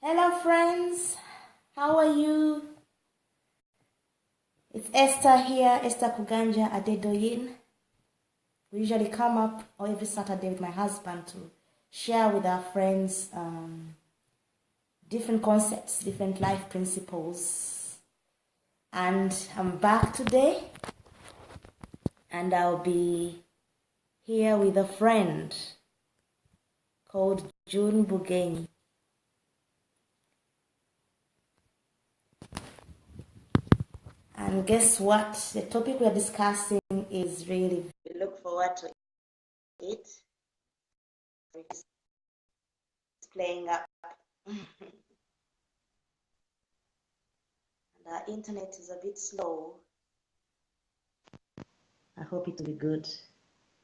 Hello, friends. How are you? It's Esther here, Esther Kuganja Adedoyin. We usually come up every Saturday with my husband to share with our friends different concepts, different life principles. And I'm back today, and I'll be here with a friend called June Bugeni. And guess what? The topic we're discussing is really, we look forward to it. It's playing up. And our internet is a bit slow. I hope it will be good.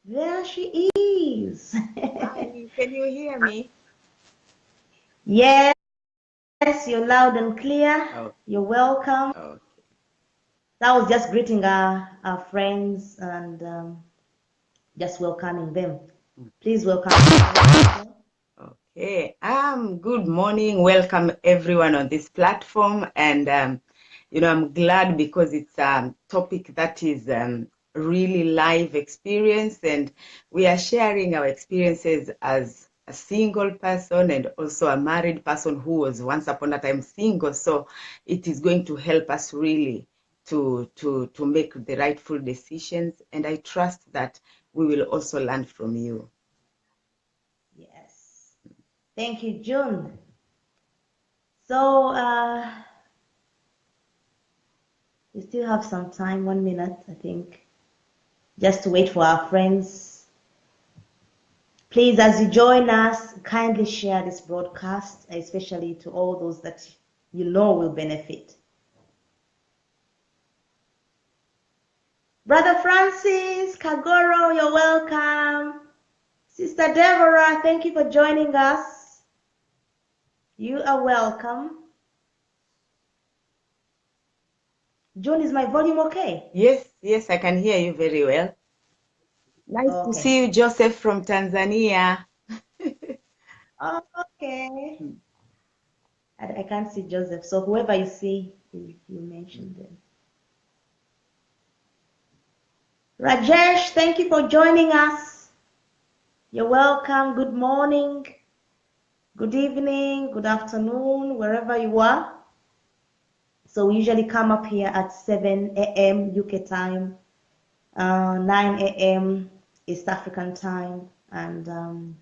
There she is. Hi, can you hear me? Yes, you're loud and clear. Oh, You're welcome. okay. That was just greeting our friends and just welcoming them. Please welcome. Okay. Good morning. Welcome everyone on this platform. And I'm glad because it's a topic that is really live experience, and we are sharing our experiences as a single person and also a married person who was once upon a time single. So it is going to help us really to make the rightful decisions, and I trust that we will also learn from you. Yes. Thank you, June. So we still have some time, 1 minute, I think, just to wait for our friends. Please, as you join us, kindly share this broadcast, especially to all those that you know will benefit. Brother Francis, Kagoro, you're welcome. Sister Deborah, thank you for joining us. You are welcome. June, is my volume okay? Yes, I can hear you very well. Nice to see you, Joseph from Tanzania. Okay. I can't see Joseph, so whoever you see, you mention them. Rajesh, thank you for joining us. You're welcome. Good morning, good evening, good afternoon, wherever you are. So we usually come up here at 7 a.m. UK time, 9 a.m. East African time, and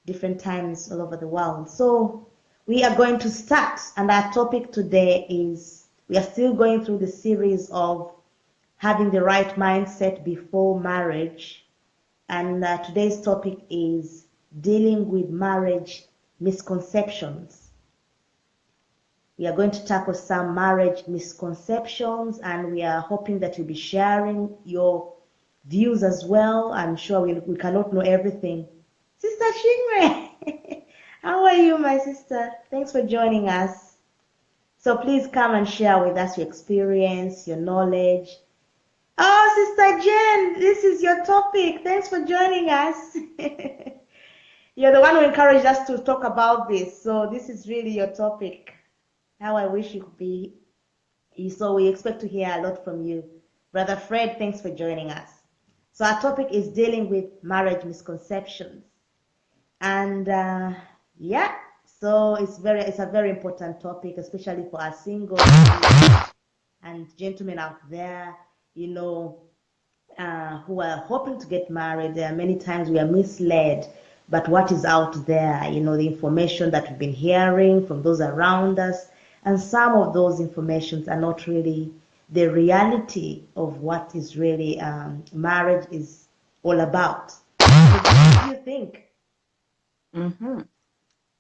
different times all over the world. So we are going to start, and our topic today is, we are still going through the series of having the right mindset before marriage. And today's topic is dealing with marriage misconceptions. We are going to tackle some marriage misconceptions, and we are hoping that you'll be sharing your views as well. I'm sure we cannot know everything. Sister Shingre, how are you, my sister? Thanks for joining us. So please come and share with us your experience, your knowledge. Oh, Sister Jen, this is your topic. Thanks for joining us. You're the one who encouraged us to talk about this. So this is really your topic. How I wish you could be. So we expect to hear a lot from you. Brother Fred, thanks for joining us. So our topic is dealing with marriage misconceptions. And yeah, so it's a very important topic, especially for our single and gentlemen out there, who are hoping to get married. There are many times we are misled, but what is out there, the information that we've been hearing from those around us, and some of those informations are not really the reality of what is really marriage is all about. So what do you think? Mm-hmm.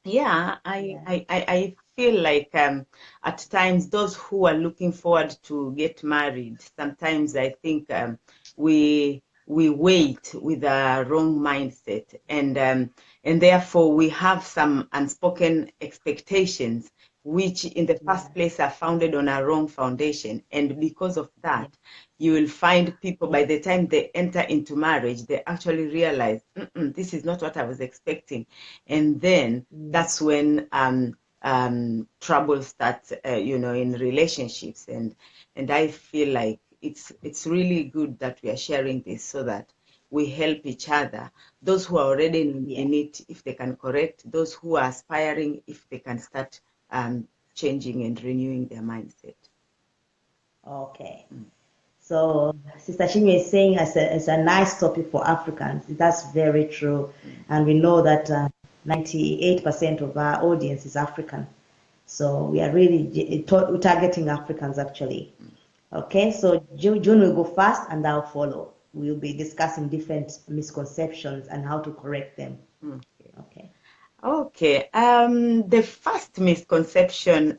Yeah, I feel like at times those who are looking forward to get married, sometimes I think we wait with a wrong mindset, and therefore we have some unspoken expectations which in the first place are founded on a wrong foundation. And because of that, you will find people, by the time they enter into marriage, they actually realize, this is not what I was expecting. And then that's when trouble starts, in relationships. And I feel like it's really good that we are sharing this so that we help each other. Those who are already in it, if they can correct, those who are aspiring, if they can start changing and renewing their mindset. Okay. So Sister Chinwe is saying it's a nice topic for Africans. That's very true. And we know that 98% of our audience is African. So we are really targeting Africans actually. Okay, so June will go first and I'll follow. We'll be discussing different misconceptions and how to correct them. Okay. Okay. The first misconception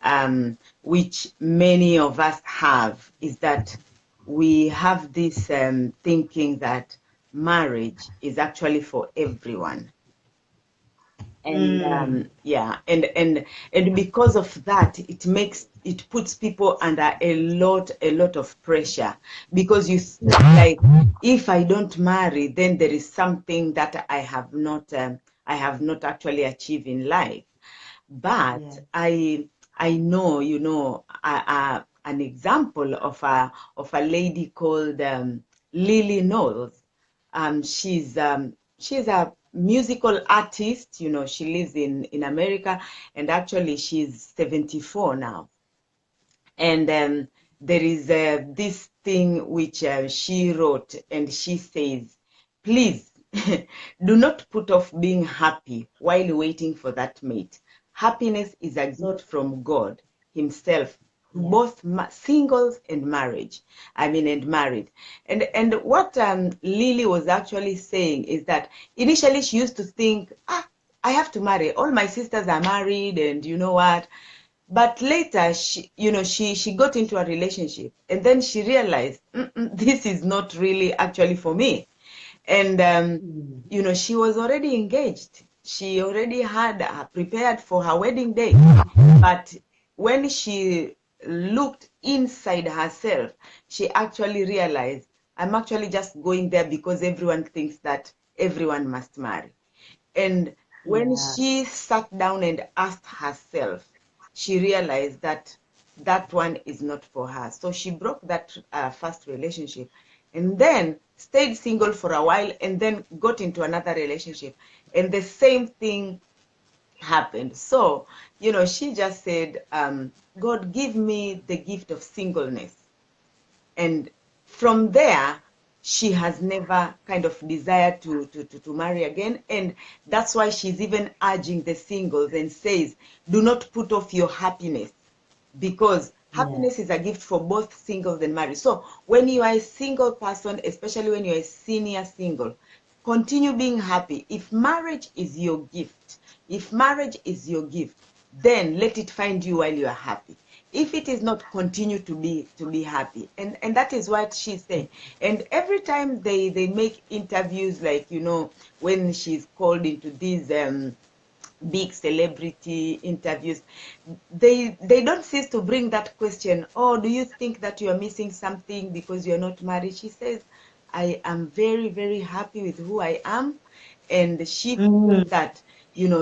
which many of us have is that we have this thinking that marriage is actually for everyone. And and because of that, it puts people under a lot of pressure, because you think like, if I don't marry, then there is something that I have not actually achieved in life. But I know, an example of a lady called Lily Knowles. She's a musical artist. She lives in America, and actually she's 74 now. And there is this thing which she wrote, and she says, please do not put off being happy while waiting for that mate. Happiness is a gift from God himself, both singles and marriage. And married. And what Lily was actually saying is that initially she used to think, I have to marry. All my sisters are married, and you know what? But later, she got into a relationship, and then she realized, this is not really actually for me. And she was already engaged. She already had prepared for her wedding day. But when she looked inside herself, she actually realized, I'm actually just going there because everyone thinks that everyone must marry. And when she sat down and asked herself, she realized that that one is not for her. So she broke that first relationship, and then stayed single for a while, and then got into another relationship. And the same thing happened. So, she just said, God, give me the gift of singleness. And from there, she has never kind of desired to marry again. And that's why she's even urging the singles and says, do not put off your happiness, because happiness is a gift for both singles and married. So when you are a single person, especially when you're a senior single, continue being happy. If marriage is your gift, then let it find you while you are happy. If it is not, continue to be happy. And that is what she's saying. And every time they make interviews, like, when she's called into these big celebrity interviews, they don't cease to bring that question, oh, do you think that you're missing something because you're not married? She says, I am very, very happy with who I am. And she feels that,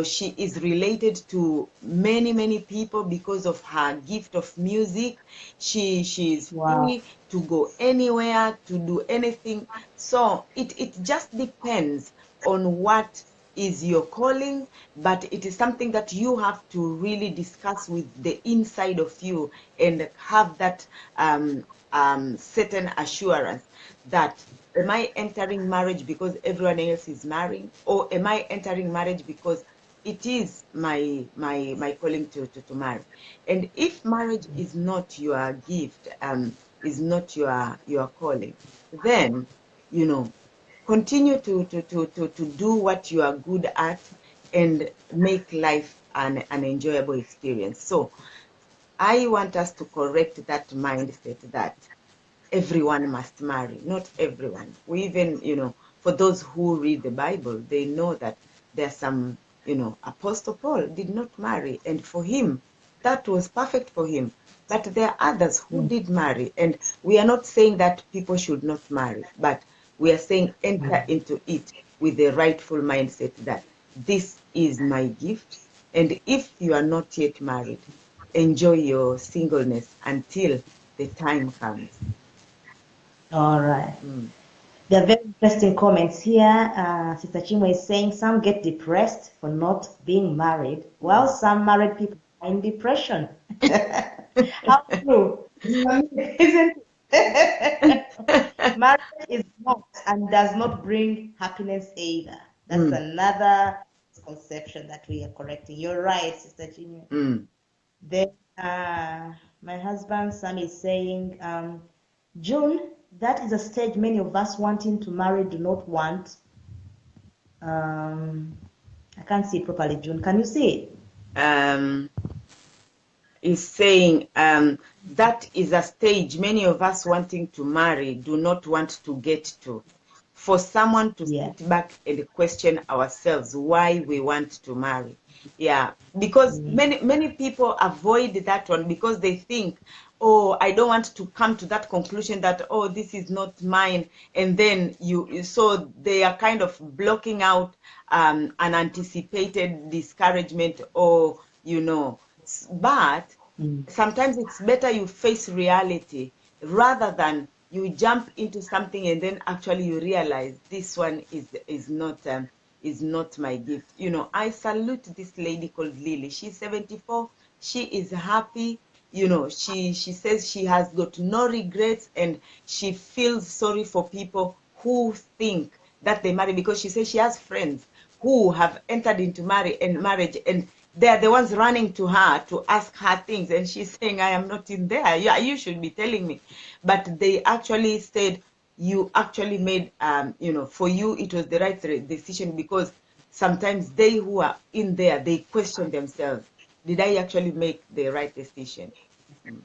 she is related to many, many people because of her gift of music. She is free to go anywhere, to do anything. So it just depends on what is your calling, but it is something that you have to really discuss with the inside of you, and have that certain assurance that, am I entering marriage because everyone else is marrying, or am I entering marriage because it is my calling to marry? And if marriage is not your gift, is not your calling, then continue to do what you are good at, and make life an enjoyable experience. So I want us to correct that mindset that everyone must marry. Not everyone. We even, for those who read the Bible, they know that there's some, Apostle Paul did not marry, and for him, that was perfect for him. But there are others who did marry, and we are not saying that people should not marry, but we are saying enter into it with the rightful mindset that this is my gift, And if you are not yet married, enjoy your singleness until the time comes. All right. Mm. There are very interesting comments here. Sister Chimo is saying some get depressed for not being married, while some married people are in depression. How true? Isn't it? Marriage is not and does not bring happiness either. That's Mm. another misconception that we are correcting. You're right, Sister Chimo. Mm. Then my husband Sam is saying, June, that is a stage many of us wanting to marry do not want. Um, I can't see it properly, June. Can you see it? Um, is saying that is a stage many of us wanting to marry do not want to get to. For someone to Yeah. sit back and question ourselves why we want to marry. Yeah, because Mm, many people avoid that one because they think, oh, I don't want to come to that conclusion that, oh, this is not mine. And then so they are kind of blocking out an anticipated discouragement or, but mm. sometimes it's better you face reality rather than you jump into something and then actually you realize this one is not my gift. I salute this lady called Lily. She's 74. She is happy. She says she has got no regrets and she feels sorry for people who think that they marry, because she says she has friends who have entered into marriage and they're the ones running to her to ask her things, and she's saying, I am not in there. Yeah, you should be telling me. But they actually said, you actually made for you it was the right decision, because sometimes they who are in there, they question themselves, did I actually make the right decision? Mm.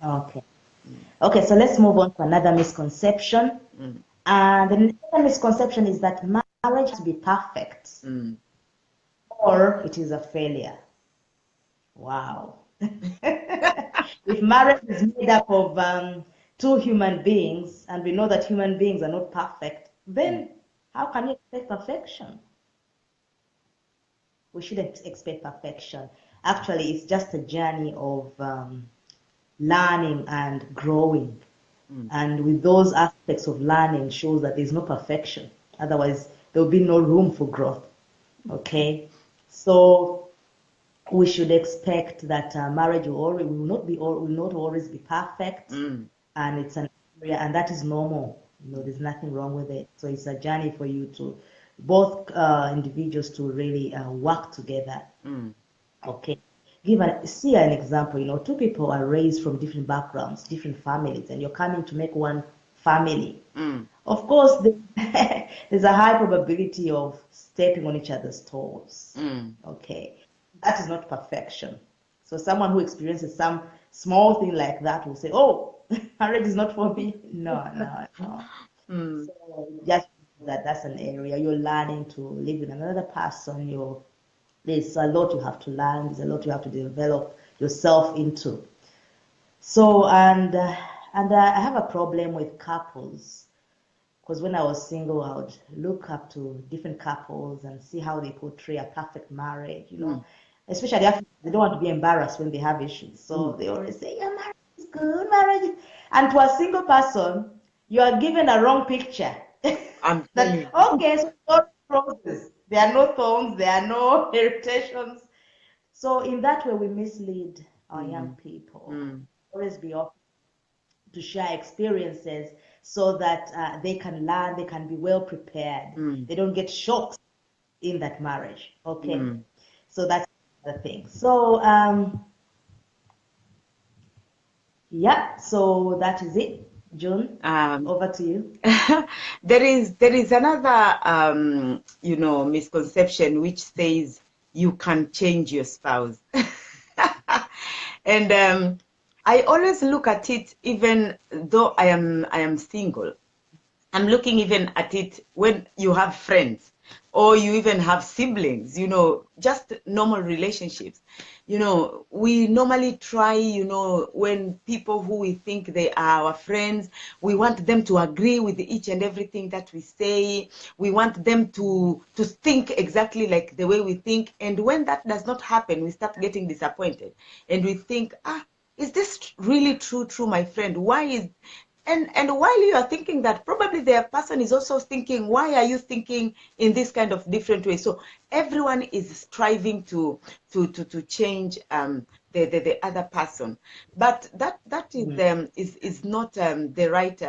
Okay. Mm. Okay, so let's move on to another misconception. Mm. And the other misconception is that marriage has to be perfect Mm. or it is a failure. Wow. If marriage is made up of two human beings, and we know that human beings are not perfect, Mm. then how can you expect perfection? We shouldn't expect perfection. Actually, it's just a journey of learning and growing. Mm. And with those aspects of learning shows that there's no perfection. Otherwise, there will be no room for growth. Okay? So we should expect that marriage will not always be perfect, Mm. and it's an area, and that is normal. There's nothing wrong with it. So it's a journey for you to both individuals to really work together. Mm. Okay. See an example. Two people are raised from different backgrounds, different families, and you're coming to make one family. Mm. Of course, there's a high probability of stepping on each other's toes. Mm. Okay. That is not perfection. So someone who experiences some small thing like that will say, oh, marriage is not for me. No, no, no. Mm. So just that's an area you're learning to live with another person. There's a lot you have to learn. There's a lot you have to develop yourself into. So, and I have a problem with couples, because when I was single, I would look up to different couples and see how they portray a perfect marriage. Mm. Especially after they don't want to be embarrassed when they have issues. So Mm. they always say, yeah, marriage is good, marriage. And to a single person, you are given a wrong picture. I'm That, telling you. okay, so no roses, there are no thorns, there are no irritations. So in that way, we mislead our young Mm. people. Mm. Always be open to share experiences so that they can learn, they can be well prepared. Mm. They don't get shocks in that marriage. Okay, Mm. so that's the thing. So yeah, so that is it. June, Um, over to you. there is another misconception which says you can change your spouse. And I always look at it, even though I am single, I'm looking even at it when you have friends. or you even have siblings, you know, just normal relationships. You know, we normally try, you know, when people who we think they are our friends, we want them to agree with each and everything that we say. We want them to think exactly like the way we think. And when that does not happen, we start getting disappointed. And we think, is this really true, my friend? Why is and while you are thinking that, probably the person is also thinking, why are you thinking in this kind of different way? So everyone is striving to change the other person, but that is not the right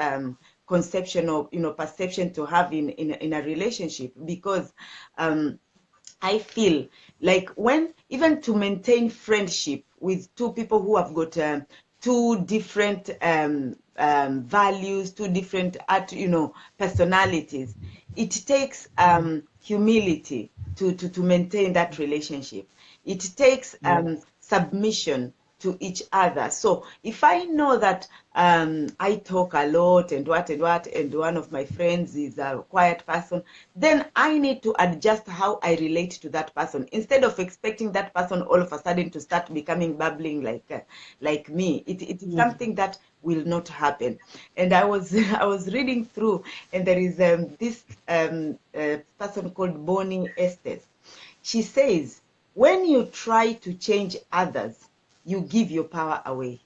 conception or, you know, perception to have in a relationship, because I feel like, when even to maintain friendship with two people who have got two different values, two different you know, personalities, it takes humility to maintain that relationship. It takes submission to each other. So if I know that I talk a lot and what and what, and one of my friends is a quiet person, then I need to adjust how I relate to that person, instead of expecting that person all of a sudden to start becoming bubbling like me. It is something that will not happen. And I was I was reading through, and there is this person called Bonnie Estes. She says, when you try to change others, you give your power away.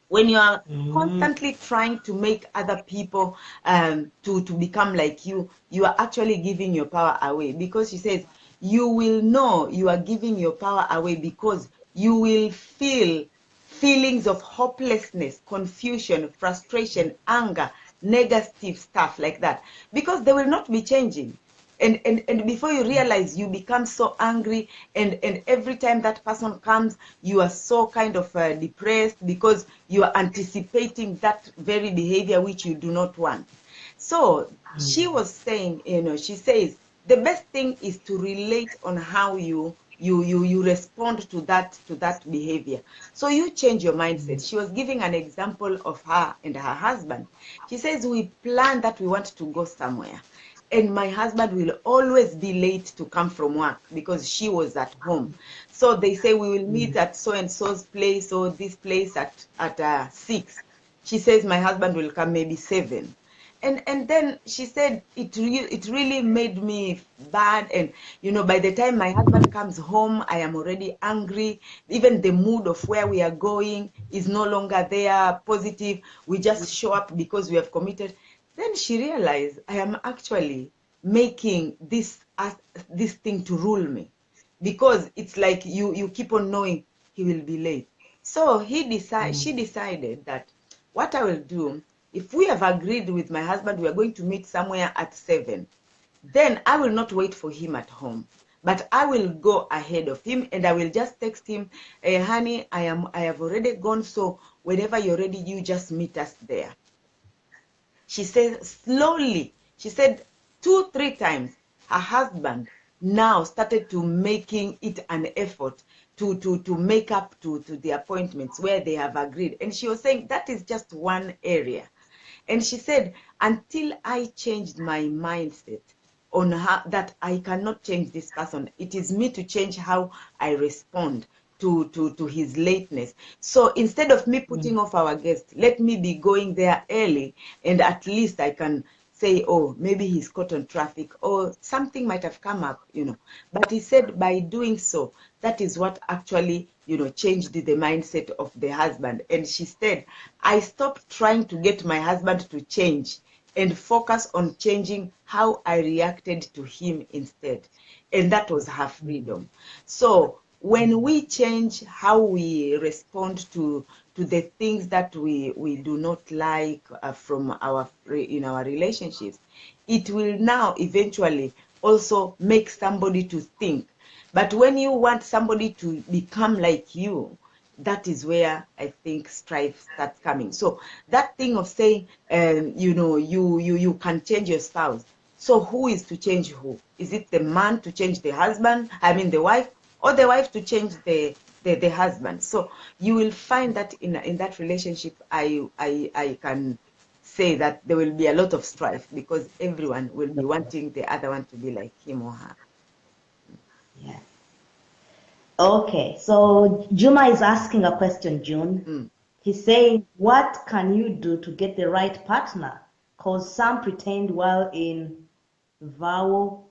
When you are constantly trying to make other people to become like you are actually giving your power away, because she says you will know you are giving your power away, because you will feel feelings of hopelessness, confusion, frustration, anger, negative stuff like that, because they will not be changing. And before you realize, you become so angry, and every time that person comes, you are so kind of depressed, because you are anticipating that very behavior which you do not want. So she was saying, you know, she says the best thing is to relate on how you respond to that behavior. So you change your mindset. She was giving an example of her and her husband. She says, we plan that we want to go somewhere, and my husband will always be late to come from work because she was at home. So they say, we will meet at so and so's place, or this place at 6. She says my husband will come maybe 7. And then she said it really made me bad. And you know, by the time my husband comes home, I am already angry. Even the mood of where we are going is no longer there positive. We just show up because we have committed. Then she realized, I am actually making this thing to rule me, because it's like you keep on knowing he will be late. So she decided that, what I will do, if we have agreed with my husband we are going to meet somewhere at 7, then I will not wait for him at home, but I will go ahead of him, and I will just text him, hey, honey, I have already gone, so whenever you're ready, you just meet us there. She said slowly, she said 2 3 times, her husband now started to making it an effort to make up to the appointments where they have agreed. And she was saying that is just one area. And she said, until I changed my mindset on how that I cannot change this person, it is me to change how I respond to his lateness. So instead of me putting off our guest, let me be going there early, and at least I can say, oh, maybe he's caught on traffic, or something might have come up, you know. But he said by doing so, that is what actually, you know, changed the mindset of the husband. And she said, I stopped trying to get my husband to change and focus on changing how I reacted to him instead. And that was her freedom. So when we change how we respond to the things that we do not like from in our relationships, it will now eventually also make somebody to think. But when you want somebody to become like you, that is where I think strife starts coming. So that thing of saying, you know, you can change your spouse. So who is to change who? Is it the man to change the husband? I mean the wife, or the wife to change the husband? So you will find that in that relationship, I can say that there will be a lot of strife because everyone will be wanting the other one to be like him or her. Yeah. Okay, so Juma is asking a question, June. He's saying, what can you do to get the right partner? Because some pretend while in vow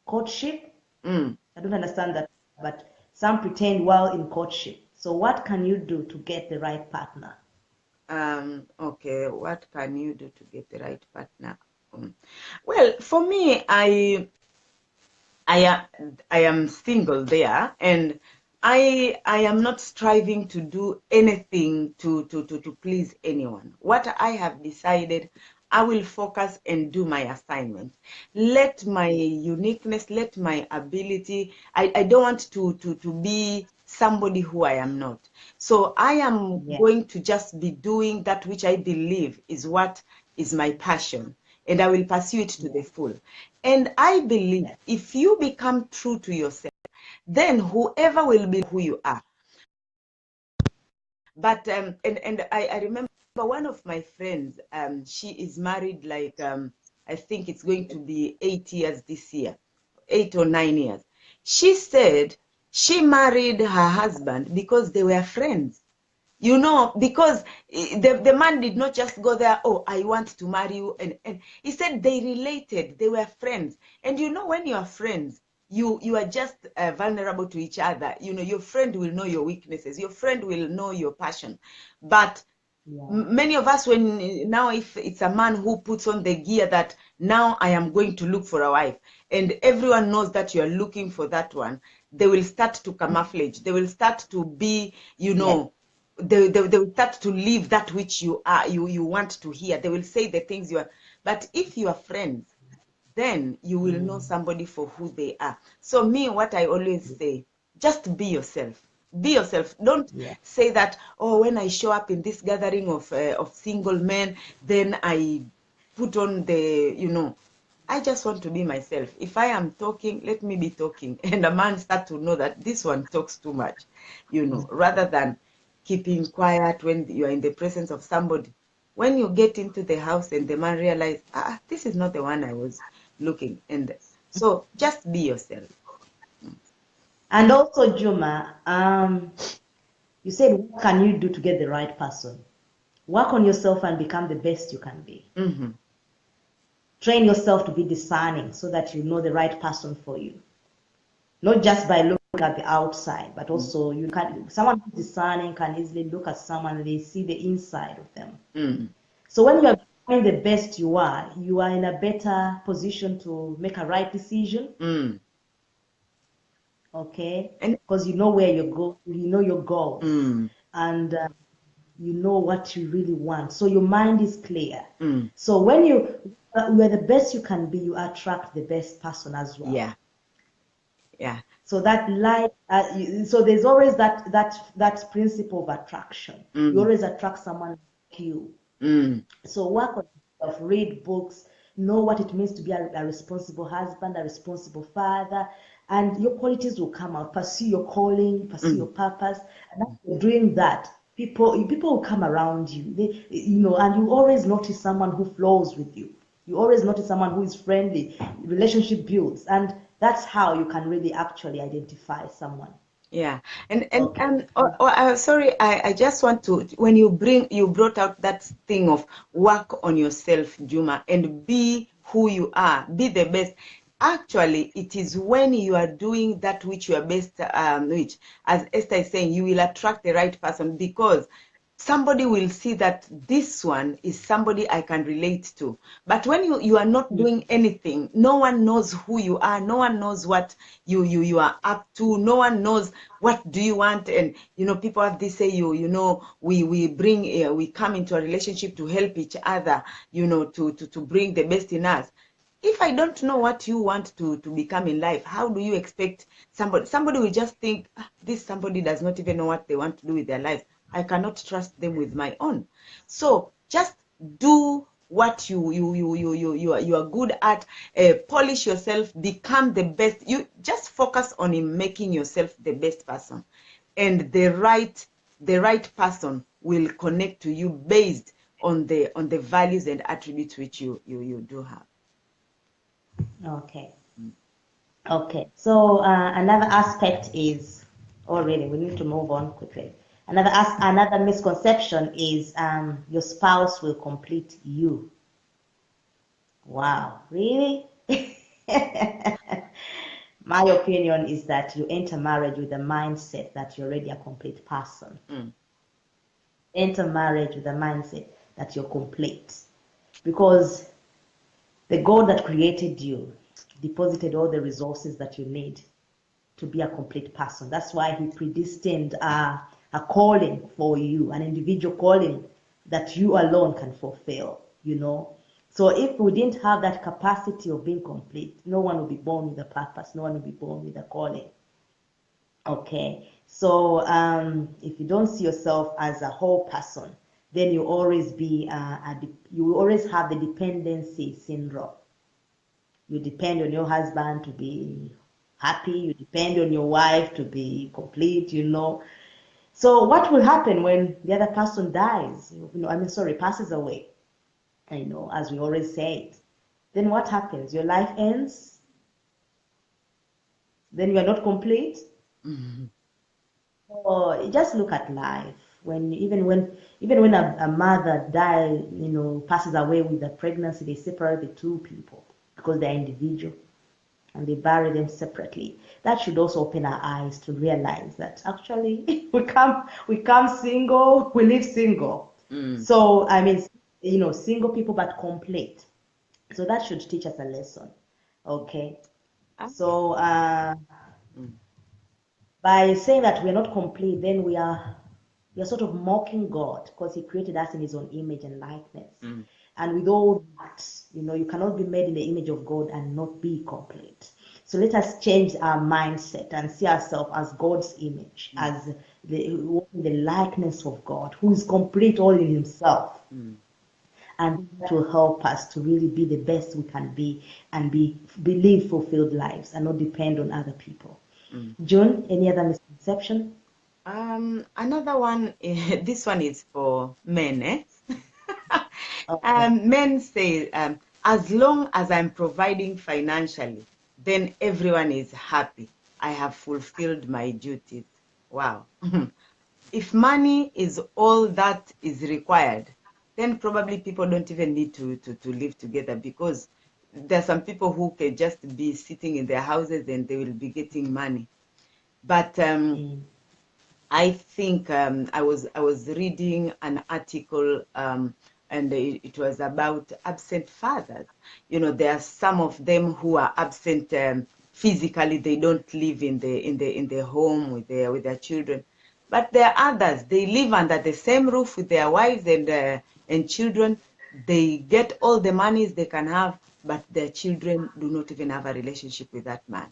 courtship. I don't understand that, but some pretend while in courtship. So what can you do to get the right partner? Okay, what can you do to get the right partner? Well, for me, I am single there, and I am not striving to do anything to please anyone. What I have decided, I will focus and do my assignment. Let my uniqueness, let my ability, I don't want to be somebody who I am not. So I am going to just be doing that which I believe is what is my passion, and I will pursue it to the full. And I believe if you become true to yourself, then whoever will be who you are. But and I remember one of my friends, she is married like I think it's going to be 8 years this year, 8 or 9 years. She said she married her husband because they were friends. You know, because the man did not just go there, oh, I want to marry you. And he said they related, they were friends. And you know, when you are friends, you are just vulnerable to each other. You know, your friend will know your weaknesses. Your friend will know your passion. But many of us, when now if it's a man who puts on the gear that now I am going to look for a wife, and everyone knows that you are looking for that one, they will start to camouflage. They will start to be, you know, they will start to live that which you are, you want to hear. They will say the things you are. But if you are friends, then you will know somebody for who they are. So me, what I always say, just be yourself. Be yourself. Don't say that, oh, when I show up in this gathering of single men, then I put on the, you know, I just want to be myself. If I am talking, let me be talking. And a man start to know that this one talks too much, you know, rather than keeping quiet when you are in the presence of somebody. When you get into the house and the man realize, this is not the one I was looking. And so just be yourself. And also, Juma, you said, what can you do to get the right person? Work on yourself and become the best you can be. Train yourself to be discerning so that you know the right person for you. Not just by looking at the outside, but also you can. Someone who's discerning can easily look at someone and they see the inside of them. So when you are becoming the best you are in a better position to make a right decision. Okay, because you know where you go, you know your goals, and you know what you really want. So your mind is clear. So when you are the best you can be, you attract the best person as well. Yeah. So that life, so there's always that principle of attraction. You always attract someone like you. So work on yourself, read books, know what it means to be a responsible husband, a responsible father, and your qualities will come out. Pursue your calling, pursue your purpose, and after doing that, people will come around you. You know, and you always notice someone who flows with you. You always notice someone who is friendly. Relationship builds, and that's how you can really actually identify someone. Yeah, sorry, I just want to, when you brought out that thing of work on yourself, Juma, and be who you are, be the best. Actually, it is when you are doing that which you are best, which, as Esther is saying, you will attract the right person, because somebody will see that this one is somebody I can relate to. But when you are not doing anything, no one knows who you are, no one knows what you are up to, no one knows what do you want. And you know, people have this say, you know, we come into a relationship to help each other, you know, to bring the best in us. If I don't know what you want to become in life, how do you expect somebody will just think, this somebody does not even know what they want to do with their life. I cannot trust them with my own. So just do what you are good at, polish yourself, become the best. You just focus on making yourself the best person, and the right person will connect to you based on the values and attributes which you do have. Okay. Okay. So another aspect is, oh really, we need to move on quickly. Another misconception is your spouse will complete you. Wow, really? My opinion is that you enter marriage with the mindset that you're already a complete person. Enter marriage with the mindset that you're complete. Because the God that created you deposited all the resources that you need to be a complete person. That's why he predestined a calling for you, an individual calling that you alone can fulfill, you know. So if we didn't have that capacity of being complete, no one will be born with a purpose, no one will be born with a calling. Okay, so if you don't see yourself as a whole person, then you always be you will always have the dependency syndrome. You depend on your husband to be happy. You depend on your wife to be complete. You know. So what will happen when the other person dies? Passes away. You know, as we always say it. Then what happens? Your life ends. Then you are not complete. Or just look at life. Even when a mother dies, you know, passes away with a pregnancy, they separate the two people because they're individual and they bury them separately. That should also open our eyes to realize that actually we come single, we live single. So you know, single people but complete. So that should teach us a lesson. Okay. So by saying that we're not complete, then we are sort of mocking God because He created us in His own image and likeness. And with all that, you know, you cannot be made in the image of God and not be complete. So let us change our mindset and see ourselves as God's image, as the likeness of God, who is complete all in Himself. And that will help us to really be the best we can be and live fulfilled lives and not depend on other people. June, any other misconception? Another one, this one is for men, eh? Okay. Men say, as long as I'm providing financially, then everyone is happy. I have fulfilled my duties. Wow. If money is all that is required, then probably people don't even need to live together, because there are some people who can just be sitting in their houses and they will be getting money. But I think I was reading an article and it was about absent fathers. You know, there are some of them who are absent physically; they don't live in the home with their children. But there are others; they live under the same roof with their wives and children. They get all the monies they can have, but their children do not even have a relationship with that man.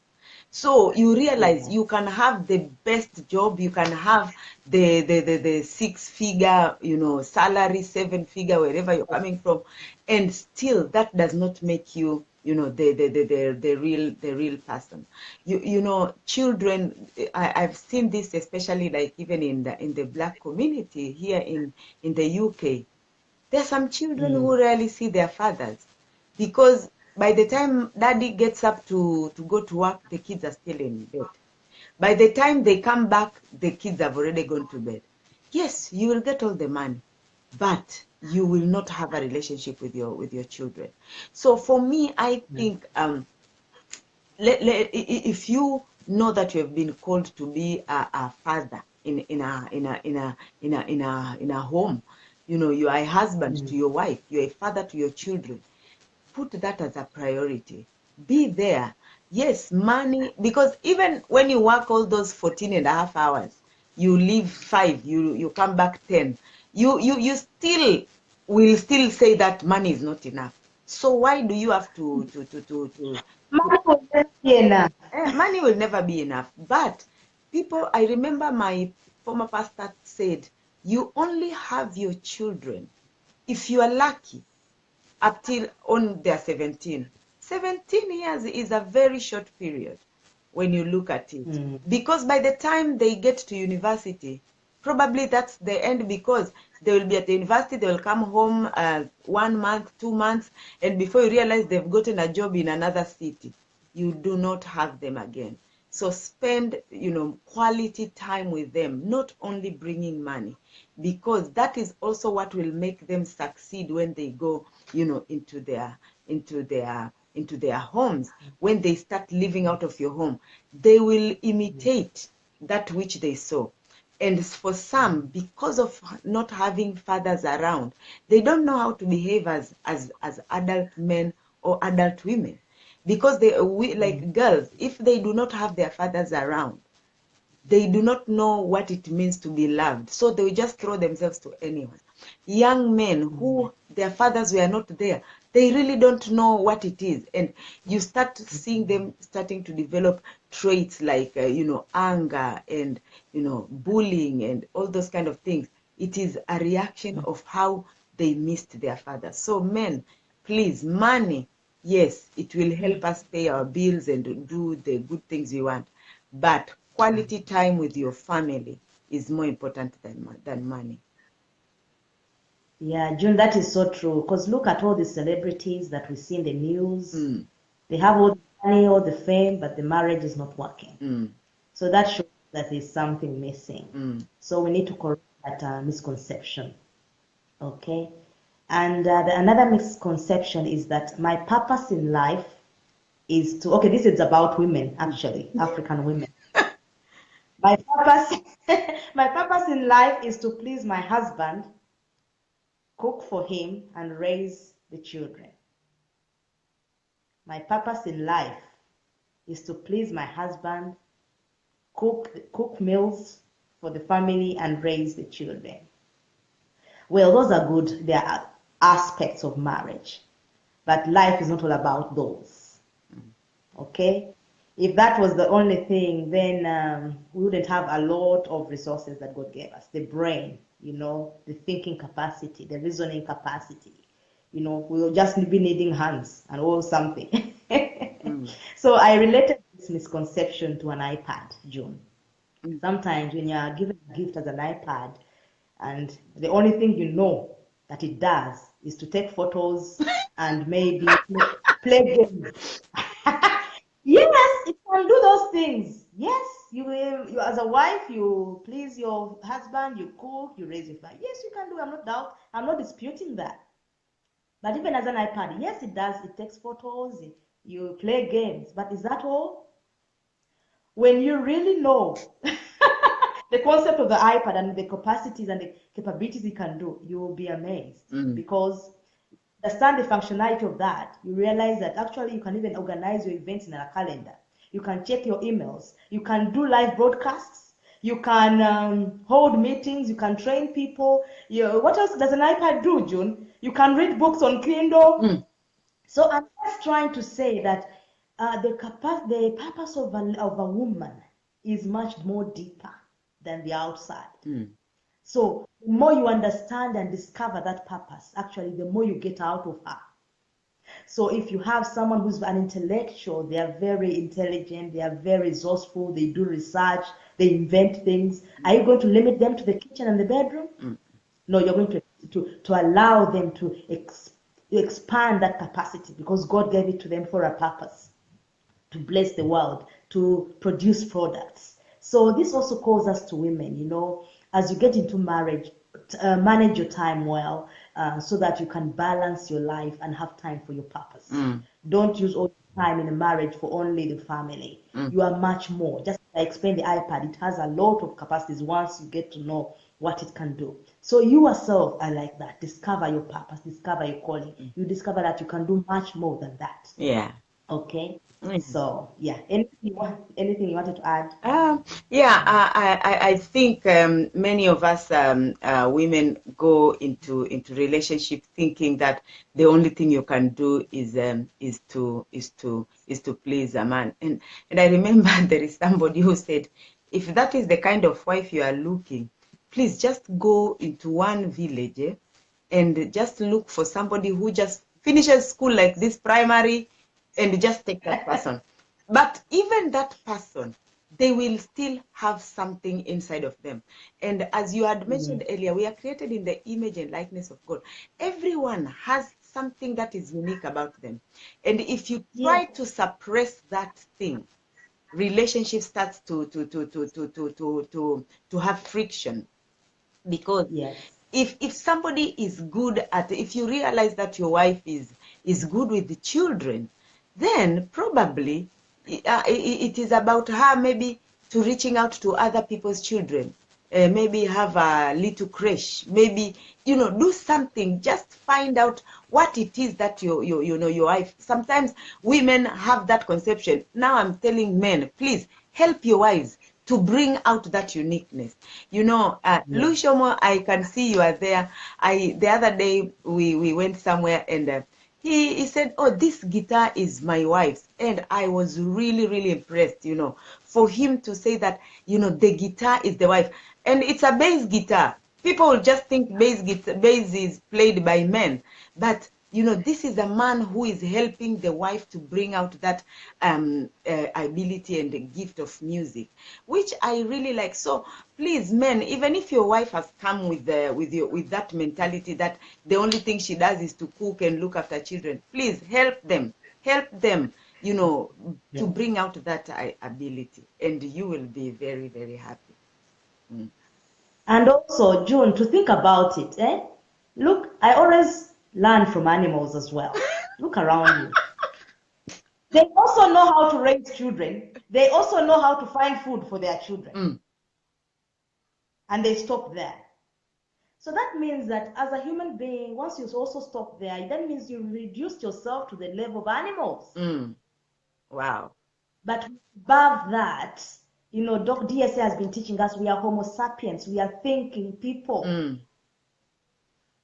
So you realize you can have the best job, you can have the 6-figure, you know, salary, 7-figure, wherever you're coming from, and still that does not make you, you know, the real person. You know, children. I've seen this especially like even in the Black community here in the UK. There are some children who rarely see their fathers, because by the time daddy gets up to go to work, the kids are still in bed. By the time they come back, the kids have already gone to bed. Yes, you will get all the money, but you will not have a relationship with your children. So for me, I think if you know that you have been called to be a father in a home, you know, you are a husband to your wife, you're a father to your children, put that as a priority. Be there. Yes, money, because even when you work all those 14 and a half hours, you leave 5, you come back 10, you still will still say that money is not enough. So why do you have to Money will never be enough. money will never be enough. But people, I remember my former pastor said, you only have your children, if you are lucky, up till on their 17. 17 years is a very short period when you look at it. Because by the time they get to university, probably that's the end, because They will be at the university, they will come home 1 month, 2 months, and before you realize they've gotten a job in another city, you do not have them again. So spend, quality time with them, not only bringing money, because that is also what will make them succeed when they go, into their homes. When they start living out of your home, they will imitate that which they saw. And for some, because of not having fathers around, they don't know how to behave as adult men or adult women. Because like girls, if they do not have their fathers around, they do not know what it means to be loved. So they will just throw themselves to anyone. Young men who their fathers were not there, they really don't know what it is. And you start seeing them starting to develop traits like, anger and, bullying and all those kind of things. It is a reaction of how they missed their fathers. So men, please, money, yes, it will help us pay our bills and do the good things we want. But quality time with your family is more important than money. Yeah, June, that is so true. Because look at all the celebrities that we see in the news. They have all the money, all the fame, but the marriage is not working. So that shows that there's something missing. So we need to correct that misconception. Okay. And another misconception is that my purpose in life is to, okay, this is about women, actually, African women. My purpose, my purpose in life is to please my husband, cook for him, and raise the children. My purpose in life is to please my husband, cook meals for the family, and raise the children. Well, those are good. They are aspects of marriage, but life is not all about those. Okay? If that was the only thing, then we wouldn't have a lot of resources that God gave us. The brain, the thinking capacity, the reasoning capacity. We'll just be needing hands and all something. So I related this misconception to an iPad, June. Sometimes when you're given a gift as an iPad, and the only thing you know that it does is to take photos and maybe play games. Yes, it can do those things. Yes, you as a wife, you please your husband, you cook, you raise your family. Yes, you can do. I'm not disputing that. But even as an iPad, yes, it does. It takes photos, you play games. But is that all? When you really know the concept of the iPad and the capacities and the capabilities it can do, you will be amazed. Because understand the functionality of that, you realize that actually you can even organize your events in a calendar. You can check your emails. You can do live broadcasts. You can hold meetings. You can train people. What else does an iPad do, June? You can read books on Kindle. So I'm just trying to say that the purpose of a woman is much more deeper than the outside. So the more you understand and discover that purpose, actually, the more you get out of her. So if you have someone who's an intellectual, they are very intelligent, they are very resourceful, they do research, they invent things. Are you going to limit them to the kitchen and the bedroom? No, you're going to allow them to expand that capacity because God gave it to them for a purpose, to bless the world, to produce products. So this also calls us to women, as you get into marriage, manage your time well so that you can balance your life and have time for your purpose. Don't use all your time in a marriage for only the family. You are much more. Just like I explained the iPad, it has a lot of capacities once you get to know what it can do. So you yourself are like that. Discover your purpose, discover your calling. You discover that you can do much more than that. Yeah. Okay. So yeah, anything you wanted to add? I think many of us women go into relationship thinking that the only thing you can do is to please a man. And I remember there is somebody who said, if that is the kind of wife you are looking, please just go into one village and just look for somebody who just finishes school like this primary and just take that person. But even that person, they will still have something inside of them. And as you had mentioned earlier, we are created in the image and likeness of God. Everyone has something that is unique about them. And if you try to suppress that thing, relationship starts to have friction. Because if somebody is good at, if you realize that your wife is good with the children, then probably it is about her maybe to reaching out to other people's children, maybe have a little creche, maybe, you know, do something, just find out what it is that your wife. Sometimes women have that conception. Now I'm telling men, please help your wives to bring out that uniqueness. You know, Lushomo, I can see you are there. The other day we went somewhere, and he said, oh, this guitar is my wife's. And I was really, really impressed, you know, for him to say that, you know, the guitar is the wife. And it's a bass guitar. People will just think bass is played by men. But you know, this is a man who is helping the wife to bring out that ability and the gift of music, which I really like. So please, men, even if your wife has come with that mentality that the only thing she does is to cook and look after children, please help them, you know, to bring out that ability, and you will be very, very happy. And also, June, to think about it, look, I always learn from animals as well. Look around you. They also know how to raise children. They also know how to find food for their children. And they stop there. So that means that as a human being, once you also stop there, that means you reduced yourself to the level of animals. Wow. But above that, you know, Doc DSA has been teaching us we are Homo sapiens, we are thinking people.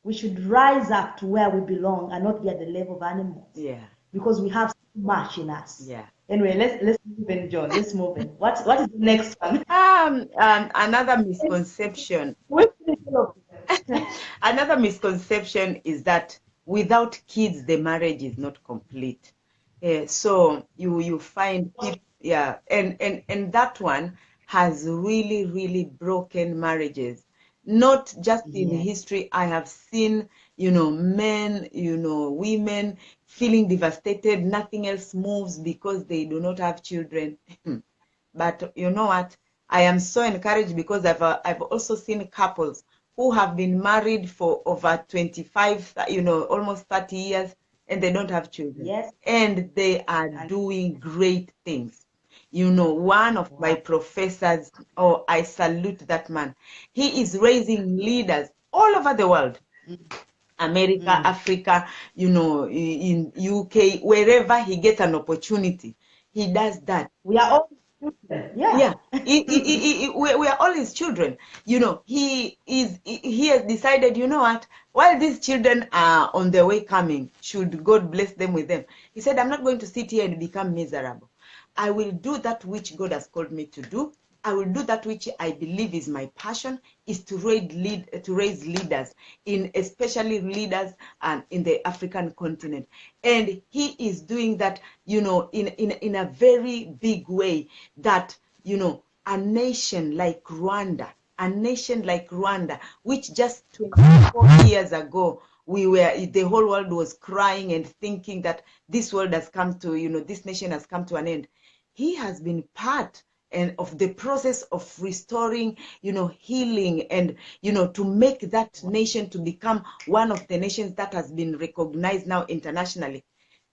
We should rise up to where we belong and not be at the level of animals. Yeah. Because we have so much in us. Yeah. Anyway, let's move in, John. Let's move in. What is the next one? Another misconception. Another misconception is that without kids, the marriage is not complete. So you find people, and that one has really, really broken marriages. Not just in history. I have seen, you know, men, you know, women feeling devastated. Nothing else moves because they do not have children. But you know what? I am so encouraged because I've also seen couples who have been married for over 25, you know, almost 30 years, and they don't have children. And they are doing great things. You know, one of my professors, oh, I salute that man. He is raising leaders all over the world. America, Africa, you know, in UK, wherever he gets an opportunity, he does that. We are all children. Yeah. We are all his children. You know, he has decided, you know what, while these children are on their way coming, should God bless them with them, he said, I'm not going to sit here and become miserable. I will do that which God has called me to do. I will do that which I believe is my passion, is to raise leaders, especially leaders in the African continent. And he is doing that, you know, in a very big way, that, you know, a nation like Rwanda, which just 24 years ago, the whole world was crying and thinking that this world has come to, you know, this nation has come to an end. He has been part and of the process of restoring, you know, healing, and, you know, to make that nation to become one of the nations that has been recognized now internationally.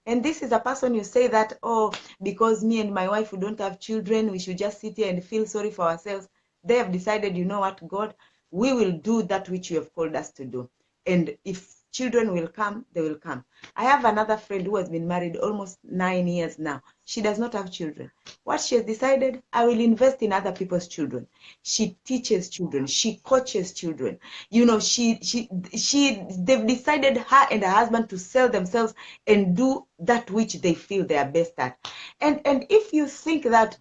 And this is a person you say that, oh, because me and my wife, we don't have children, we should just sit here and feel sorry for ourselves. They have decided, you know what, God, we will do that which you have called us to do. And if children will come, they will come. I have another friend who has been married almost 9 years now. She does not have children. What she has decided, I will invest in other people's children. She teaches children. She coaches children. You know, they've decided, her and her husband, to sell themselves and do that which they feel they are best at. And if you think that,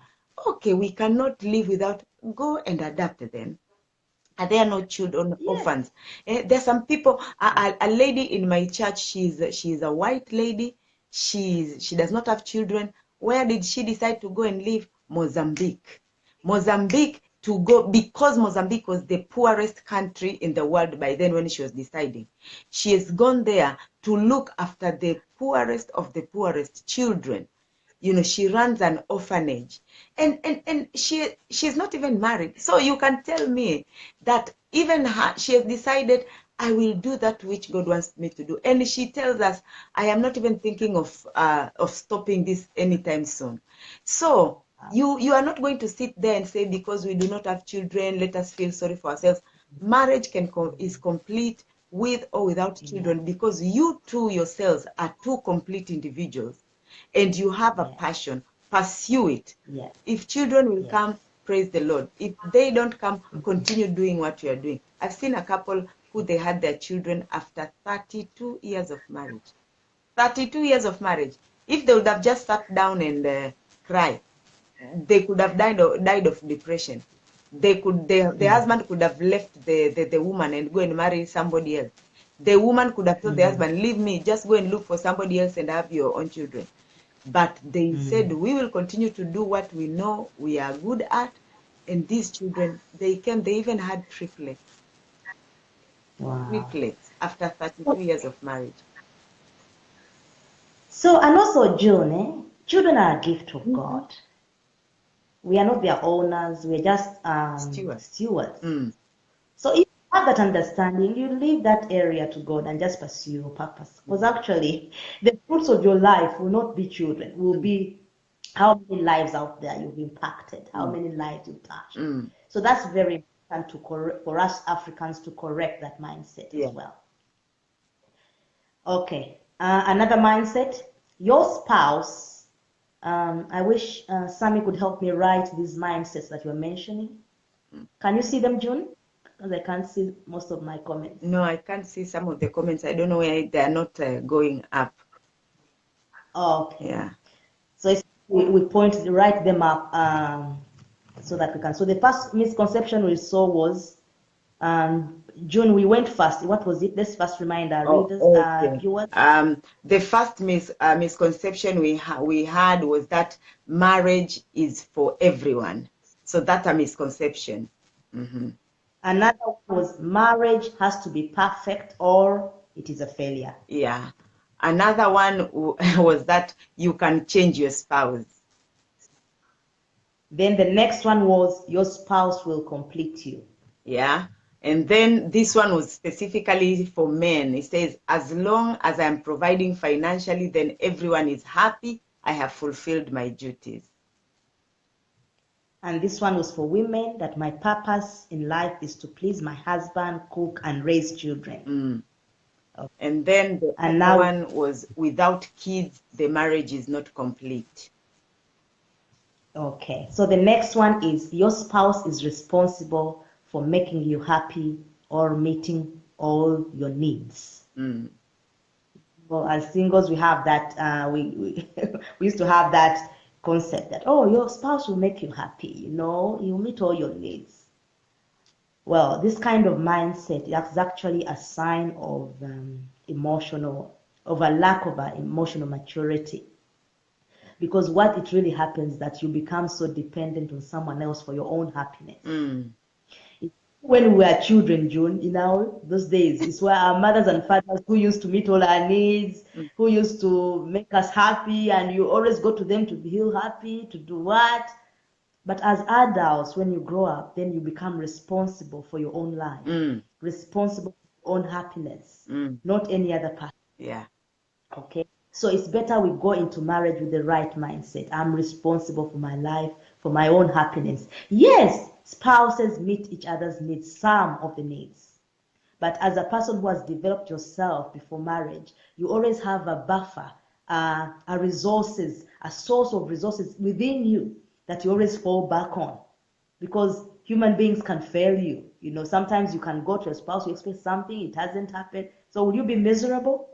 okay, we cannot live without, go and adapt then. Are there no children, orphans? There's some people, a lady in my church, she's a white lady. She does not have children. Where did she decide to go and live? Mozambique. Mozambique to go, because Mozambique was the poorest country in the world by then when she was deciding. She has gone there to look after the poorest of the poorest children. You know, she runs an orphanage, and she's not even married. So you can tell me that even her, she has decided, I will do that which God wants me to do. And she tells us, I am not even thinking of stopping this anytime soon. So you are not going to sit there and say, because we do not have children, let us feel sorry for ourselves. Marriage is complete with or without children, because you two yourselves are two complete individuals, and you have a passion. Pursue it. If children will come, praise the Lord. If they don't come, continue doing what you are doing. I've seen a couple who they had their children after 32 years of marriage. 32 years of marriage. If they would have just sat down and cry, they could have died of depression. The husband could have left the woman and go and marry somebody else. The woman could have told the husband, leave me, just go and look for somebody else and have your own children. But they said, we will continue to do what we know we are good at. And these children, they even had triplets. Wow. Triplets after 32 years of marriage. So, and also, June, children are a gift of God. We are not their owners, we're just stewards. So if you have that understanding, you leave that area to God and just pursue your purpose. Because actually, the fruits of your life will not be children, will be how many lives out there you've impacted, how many lives you've touched. So that's very important for us Africans to correct that mindset as well. Okay, another mindset, your spouse. I wish Sammy could help me write these mindsets that you're mentioning. Can you see them, June? Because I can't see most of my comments. No, I can't see some of the comments. I don't know why they are not going up. Okay. Yeah. So we write them up so that we can. So the first misconception we saw was, June, we went first. What was it? Let's first remind our readers, viewers. The first misconception we had was that marriage is for everyone. So that's a misconception. Another one was marriage has to be perfect or it is a failure. Yeah. Another one was that you can change your spouse. Then the next one was your spouse will complete you. Yeah. And then this one was specifically for men. It says, as long as I'm providing financially, then everyone is happy. I have fulfilled my duties. And this one was for women, that my purpose in life is to please my husband, cook, and raise children. Okay. And then the other one was, without kids, the marriage is not complete. Okay, so the next one is your spouse is responsible for making you happy or meeting all your needs. Well, as singles, we have that, we used to have that concept that, oh, your spouse will make you happy, you'll meet all your needs. Well, this kind of mindset is actually a sign of a lack of emotional maturity. Because what it really happens is that you become so dependent on someone else for your own happiness. When we were children, June, those days, it's where our mothers and fathers who used to meet all our needs, who used to make us happy, and you always go to them to feel happy, to do what? But as adults, when you grow up, then you become responsible for your own life, responsible for your own happiness, not any other person. Yeah. Okay. So it's better we go into marriage with the right mindset. I'm responsible for my life, for my own happiness. Yes, spouses meet each other's needs, some of the needs. But as a person who has developed yourself before marriage, you always have a buffer, a source of resources within you that you always fall back on. Because human beings can fail you. Sometimes you can go to a spouse, you expect something, it hasn't happened. So will you be miserable?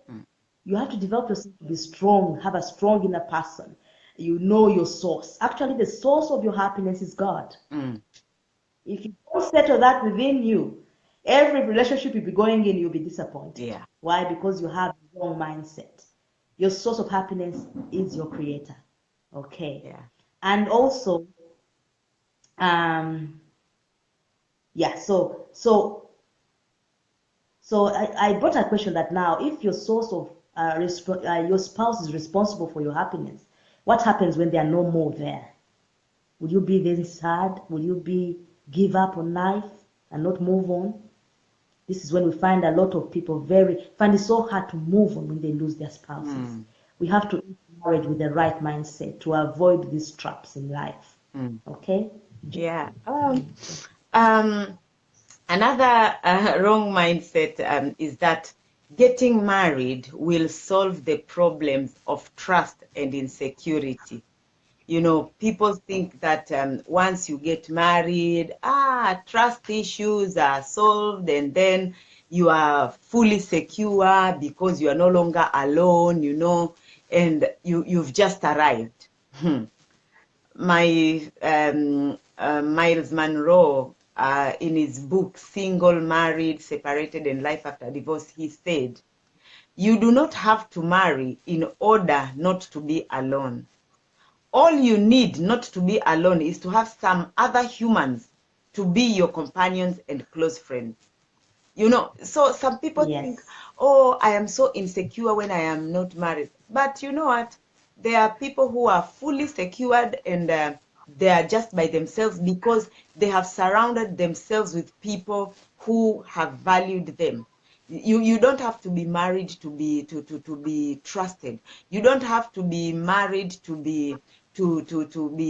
You have to develop yourself to be strong, have a strong inner person. You know your source. Actually, the source of your happiness is God. If you don't settle that within you, every relationship you'll be going in, you'll be disappointed. Yeah. Why? Because you have the wrong mindset. Your source of happiness is your creator. Okay. Yeah. And also, Yeah, so I brought a question that now, if your source of your spouse is responsible for your happiness, what happens when there are no more there? Will you be very sad? Will you be give up on life and not move on? This is when we find a lot of people find it so hard to move on when they lose their spouses. Mm. We have to enter marriage with the right mindset to avoid these traps in life. Mm. Okay? Yeah. Um, Another wrong mindset is that getting married will solve the problems of trust and insecurity. People think that once you get married, trust issues are solved, and then you are fully secure because you are no longer alone, and you've just arrived. My Miles Monroe, in his book Single, Married, Separated, and Life After Divorce, he said, "You do not have to marry in order not to be alone. All you need not to be alone is to have some other humans to be your companions and close friends." So some people think, Yes. oh, I am so insecure when I am not married. But you know what? There are people who are fully secured, and they are just by themselves because they have surrounded themselves with people who have valued them. You don't have to be married to be trusted. You don't have to be married to be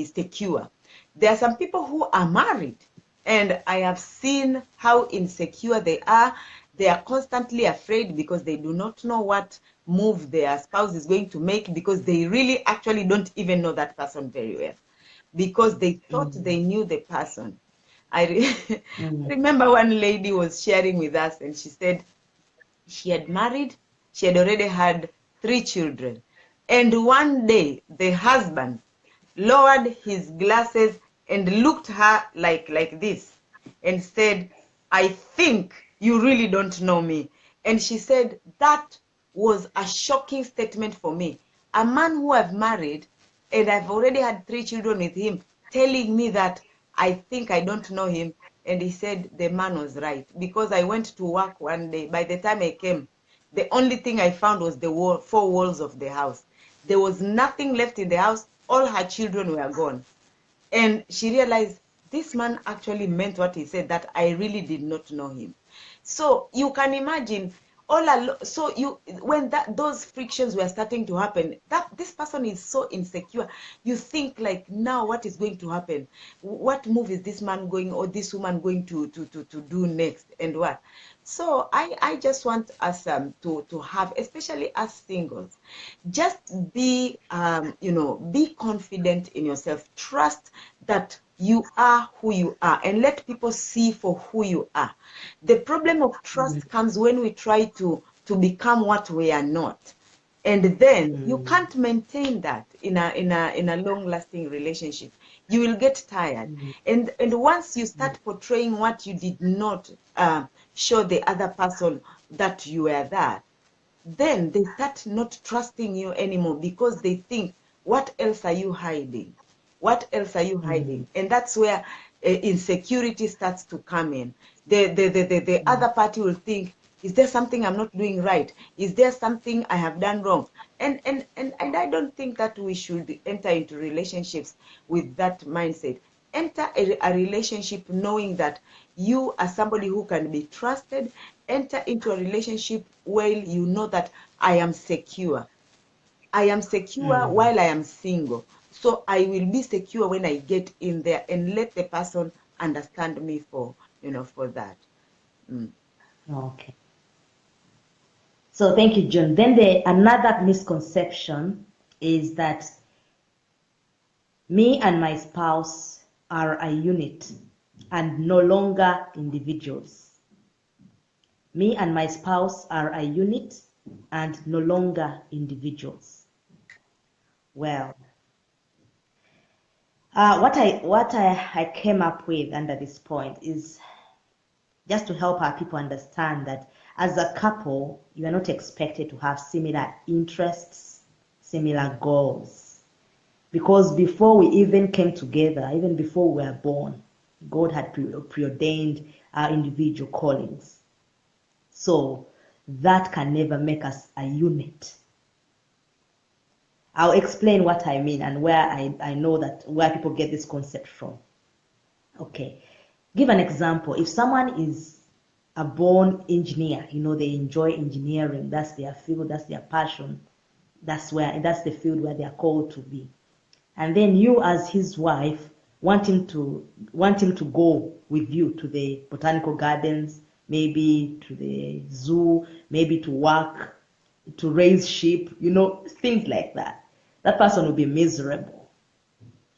secure. There are some people who are married, and I have seen how insecure they are. They are constantly afraid because they do not know what move their spouse is going to make, because they really actually don't even know that person very well, because they thought Mm. they knew the person. I Mm. remember one lady was sharing with us, and she said she had married, she had already had 3 children. And one day, the husband lowered his glasses and looked her like this and said, "I think you really don't know me." And she said, that was a shocking statement for me. A man who I've married and I've already had 3 children with him telling me that I think I don't know him. And he said the man was right, because I went to work one day. By the time I came, the only thing I found was the 4 walls of the house. There was nothing left in the house. All her children were gone. And she realized this man actually meant what he said, that I really did not know him. So you can imagine, so when those frictions were starting to happen, that this person is so insecure, you think like, now what is going to happen? What move is this man going, or this woman going to do next, and what? So I just want us to have, especially as singles, just be confident in yourself. Trust that you are who you are, and let people see for who you are. The problem of Mm. trust comes when we try to become what we are not, and then you Mm. can't maintain that in a long lasting relationship. You will get tired, Mm. and once you start portraying what you did not show the other person that you were that, then they start not trusting you anymore, because they think, what else are you hiding? What else are you Mm. hiding? And that's where insecurity starts to come in. The Mm. other party will think, is there something I'm not doing right? Is there something I have done wrong? And I don't think that we should enter into relationships with that mindset. Enter a relationship knowing that you are somebody who can be trusted. Enter into a relationship where you know that I am secure. I am secure Mm. while I am single. So I will be secure when I get in there, and let the person understand me for that. Mm. Okay. So thank you, John. Then another misconception is that me and my spouse are a unit and no longer individuals. Me and my spouse are a unit and no longer individuals. Well, what I came up with under this point is just to help our people understand that as a couple, you are not expected to have similar interests, similar goals. Because before we even came together, even before we were born, God had preordained our individual callings. So that can never make us a unit. I'll explain what I mean and where I know that where people get this concept from. Okay. Give an example. If someone is a born engineer, they enjoy engineering, that's their field, that's their passion, that's the field where they are called to be. And then you as his wife want him to go with you to the botanical gardens, maybe to the zoo, maybe to work, to raise sheep, things like that. That person will be miserable.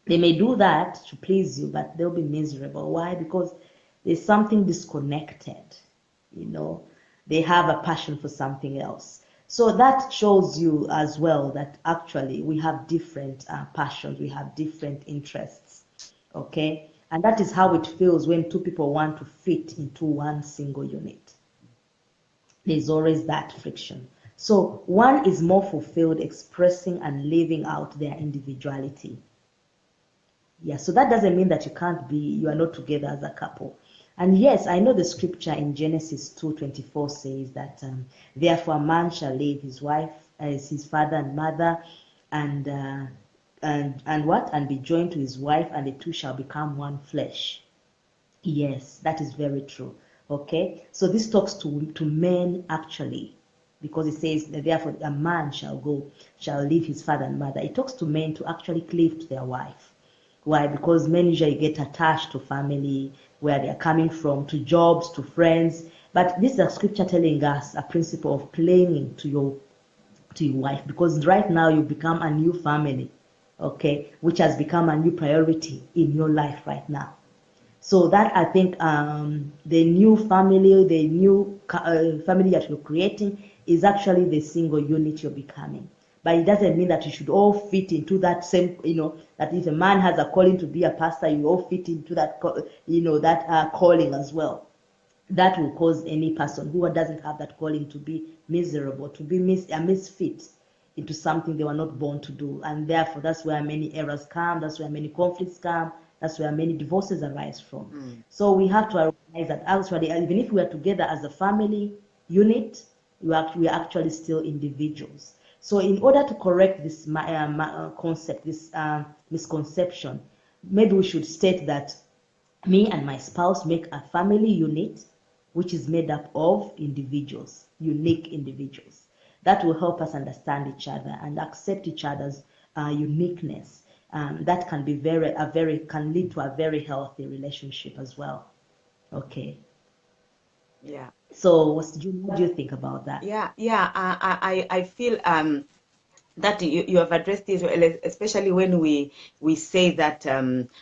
They may do that to please you, but they'll be miserable. Why? Because there's something disconnected. You know, they have a passion for something else. So that shows you as well that actually we have different passions, we have different interests. Okay? And that is how it feels when two people want to fit into one single unit. There's always that friction. So one is more fulfilled expressing and living out their individuality. Yeah, so that doesn't mean that you are not together as a couple. And yes, I know the scripture in Genesis 2:24 says that therefore a man shall leave his wife as his father and mother and and be joined to his wife, and the two shall become one flesh. Yes, that is very true. Okay, so this talks to men actually, because it says that therefore a man shall leave his father and mother. It talks to men to actually cleave to their wife. Why? Because men usually get attached to family, where they are coming from, to jobs, to friends. But this is a scripture telling us a principle of clinging to your wife, because right now you become a new family, okay, which has become a new priority in your life right now. So that I think the new family, the new family that you're creating is actually the single unit you're becoming. But it doesn't mean that you should all fit into that same, that if a man has a calling to be a pastor, you all fit into that, that calling as well. That will cause any person who doesn't have that calling to be miserable, to be a misfit into something they were not born to do. And therefore, that's where many errors come, that's where many conflicts come, that's where many divorces arise from. So we have to recognize that actually, even if we are together as a family unit, we are actually still individuals. So in order to correct this concept, this misconception, maybe we should state that me and my spouse make a family unit which is made up of individuals, unique individuals. That will help us understand each other and accept each other's uniqueness. That can be can lead to a very healthy relationship as well. Okay. Yeah. So what do you think about that? Yeah. I feel that you have addressed this well, especially when we say that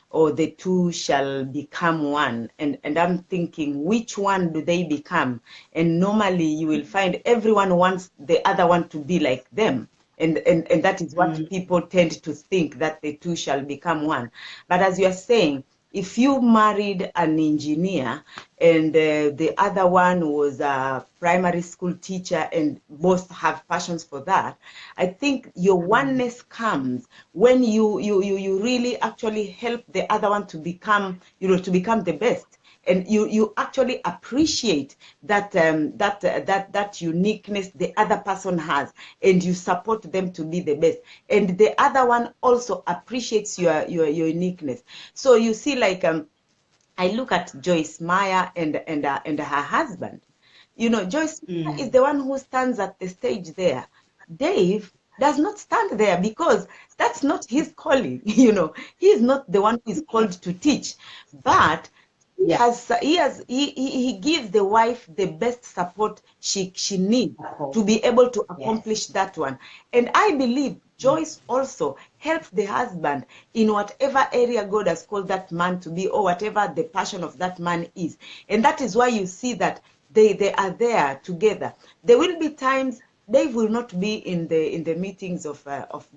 or the two shall become one, and I'm thinking, which one do they become? And normally you will find everyone wants the other one to be like them. And that is what people tend to think, that the two shall become one. But as you are saying, if you married an engineer and the other one was a primary school teacher and both have passions for that, I think your oneness comes when you really actually help the other one to become, the best. And you actually appreciate that uniqueness the other person has, and you support them to be the best, and the other one also appreciates your uniqueness. So you see, like I look at Joyce Meyer and her husband. Joyce Meyer is the one who stands at the stage there. Dave does not stand there because that's not his calling. He is not the one who is called to teach, but he gives the wife the best support she needs to be able to accomplish that one. And I believe Joyce also helps the husband in whatever area God has called that man to be, or whatever the passion of that man is. And that is why you see that they are there together. There will be times Dave will not be in the meetings of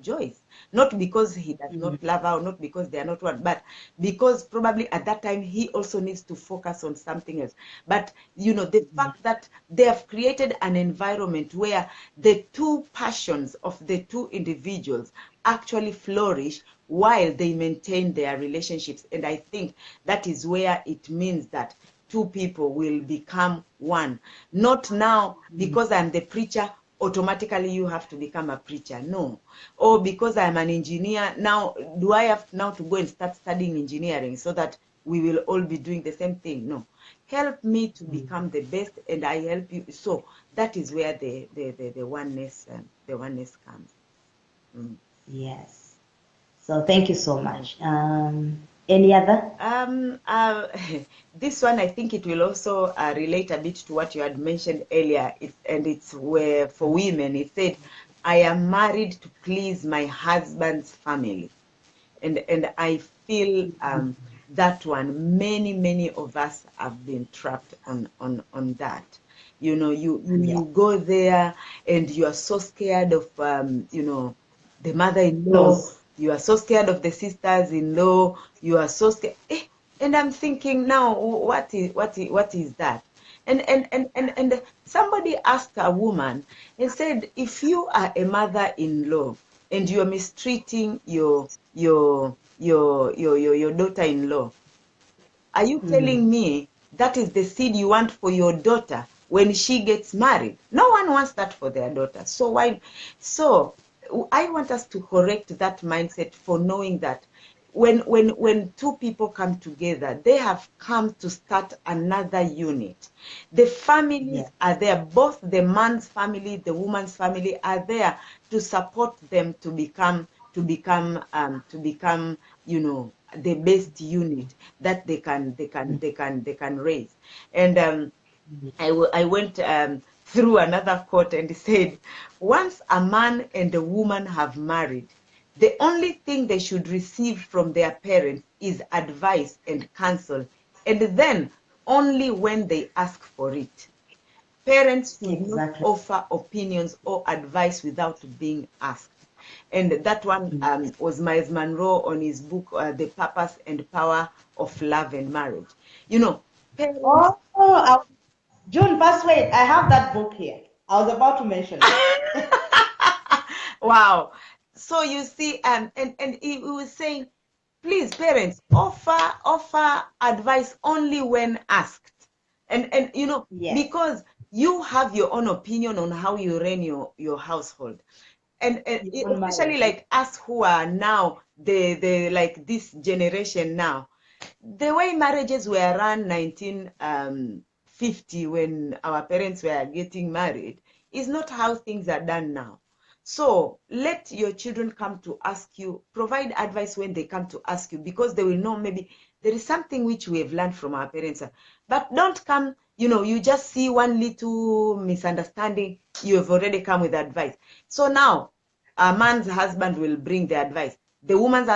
Joyce, not because he does not love her, or not because they are not one, but because probably at that time he also needs to focus on something else. But the fact that they have created an environment where the two passions of the two individuals actually flourish while they maintain their relationships, and I think that is where it means that two people will become one. Not now because I'm the preacher, automatically you have to become a preacher. No. Or because I'm an engineer, now do I have now to go and start studying engineering so that we will all be doing the same thing? No. Help me to become the best, and I help you. So that is where the oneness comes. Yes. So thank you so much. Any other? This one, I think it will also relate a bit to what you had mentioned earlier. It's where for women. It said, "I am married to please my husband's family," and I feel that one. Many of us have been trapped on that. You go there and you are so scared of the mother-in-law. Close. You are so scared of the sisters-in-law. You are so scared. And I'm thinking now, what is that? And somebody asked a woman and said, if you are a mother-in-law and you are mistreating your daughter-in-law, are you telling me that is the seed you want for your daughter when she gets married? No one wants that for their daughter. So why? So I want us to correct that mindset for knowing that when two people come together, they have come to start another unit. The families are there, both the man's family, the woman's family are there to support them to become the best unit that they can raise. And I went through another quote, and it said, once a man and a woman have married, the only thing they should receive from their parents is advice and counsel, and then only when they ask for it. Parents should not Exactly. offer opinions or advice without being asked. And that one was Miles Monroe on his book, The Purpose and Power of Love and Marriage. Parents. Oh, June, first wait, I have that book here. I was about to mention it. Wow. So you see, and he was saying, please, parents, offer advice only when asked. And Yes. because you have your own opinion on how you run your household. And Your own especially marriage. like us who are now the like this generation now, the way marriages were run 1950 when our parents were getting married is not how things are done now. So let your children come to ask you, provide advice when they come to ask you, because they will know maybe there is something which we have learned from our parents. But don't come, you just see one little misunderstanding, you have already come with advice. So now a man's husband will bring the advice. The woman's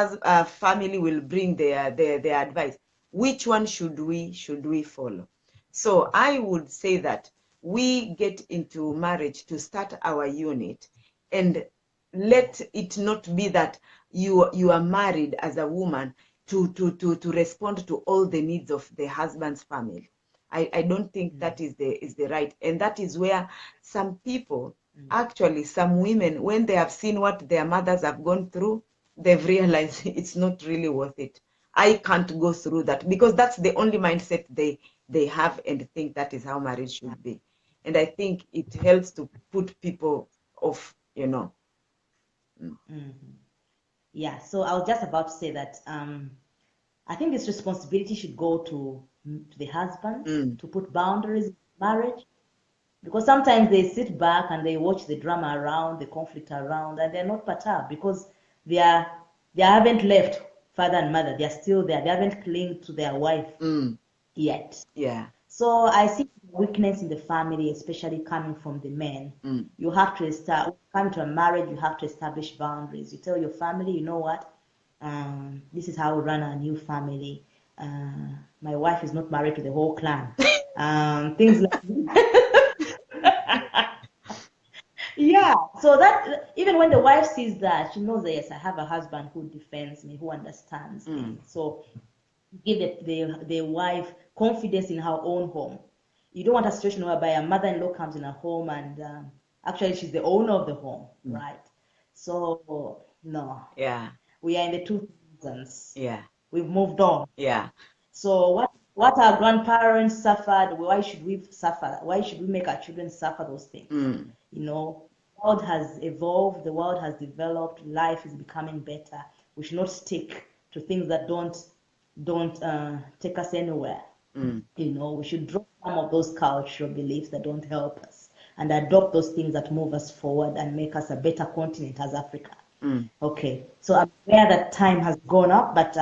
family will bring their advice. Which one should we follow? So I would say that we get into marriage to start our unit, and let it not be that you are married as a woman to respond to all the needs of the husband's family. I don't think that is the right, and that is where some people, actually some women, when they have seen what their mothers have gone through, they've realized it's not really worth it. I can't go through that, because that's the only mindset they have and think that is how marriage should be. And I think it helps to put people off. Yeah, so I was just about to say that I think this responsibility should go to the husbands to put boundaries in marriage, because sometimes they sit back and they watch the drama around, the conflict around, and they're not perturbed because they haven't left father and mother. They're still there. They haven't clinged to their wife yet. Yeah. So I see weakness in the family, especially coming from the men. You have to start come to a marriage. You have to establish boundaries. You tell your family, you know what, this is how we run our new family. My wife is not married to the whole clan. Things like yeah, So that even when the wife sees that, she knows that yes, I have a husband who defends me, who understands things. So give the wife confidence in her own home. You don't want a situation whereby a mother-in-law comes in a home and actually she's the owner of the home, right? So no, Yeah. we are in the 2000s. Yeah. We've moved on. Yeah. So what our grandparents suffered, why should we suffer? Why should we make our children suffer those things? You know, the world has evolved, the world has developed, life is becoming better. We should not stick to things that don't take us anywhere. You know, we should drop some of those cultural beliefs that don't help us and adopt those things that move us forward and make us a better continent as Africa. Okay, so I'm aware that time has gone up, but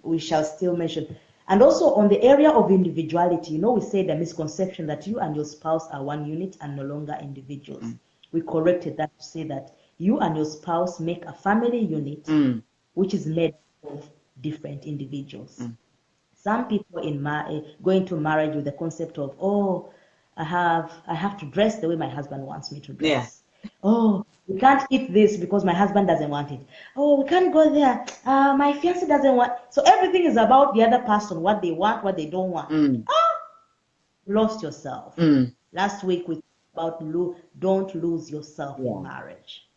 we shall still mention. And also on the area of individuality, you know, we say the misconception that you and your spouse are one unit and no longer individuals. We corrected that to say that you and your spouse make a family unit, which is made of different individuals. Some people go into marriage with the concept of, oh, I have to dress the way my husband wants me to dress. Yeah. Oh, we can't eat this because my husband doesn't want it. Oh, we can't go there. My fiance doesn't want. So everything is about the other person, what they want, what they don't want. Lost yourself. Last week we talked about don't lose yourself in marriage.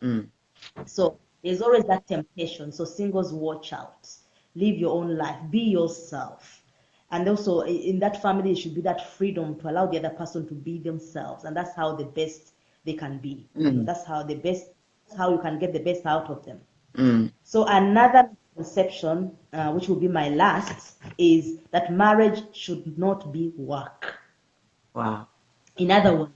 So there's always that temptation. So singles, watch out. Live your own life. Be yourself. And also in that family, it should be that freedom to allow the other person to be themselves. And that's how the best they can be. You know, that's how you can get the best out of them. So another conception, which will be my last, is that marriage should not be work. Wow. In other words,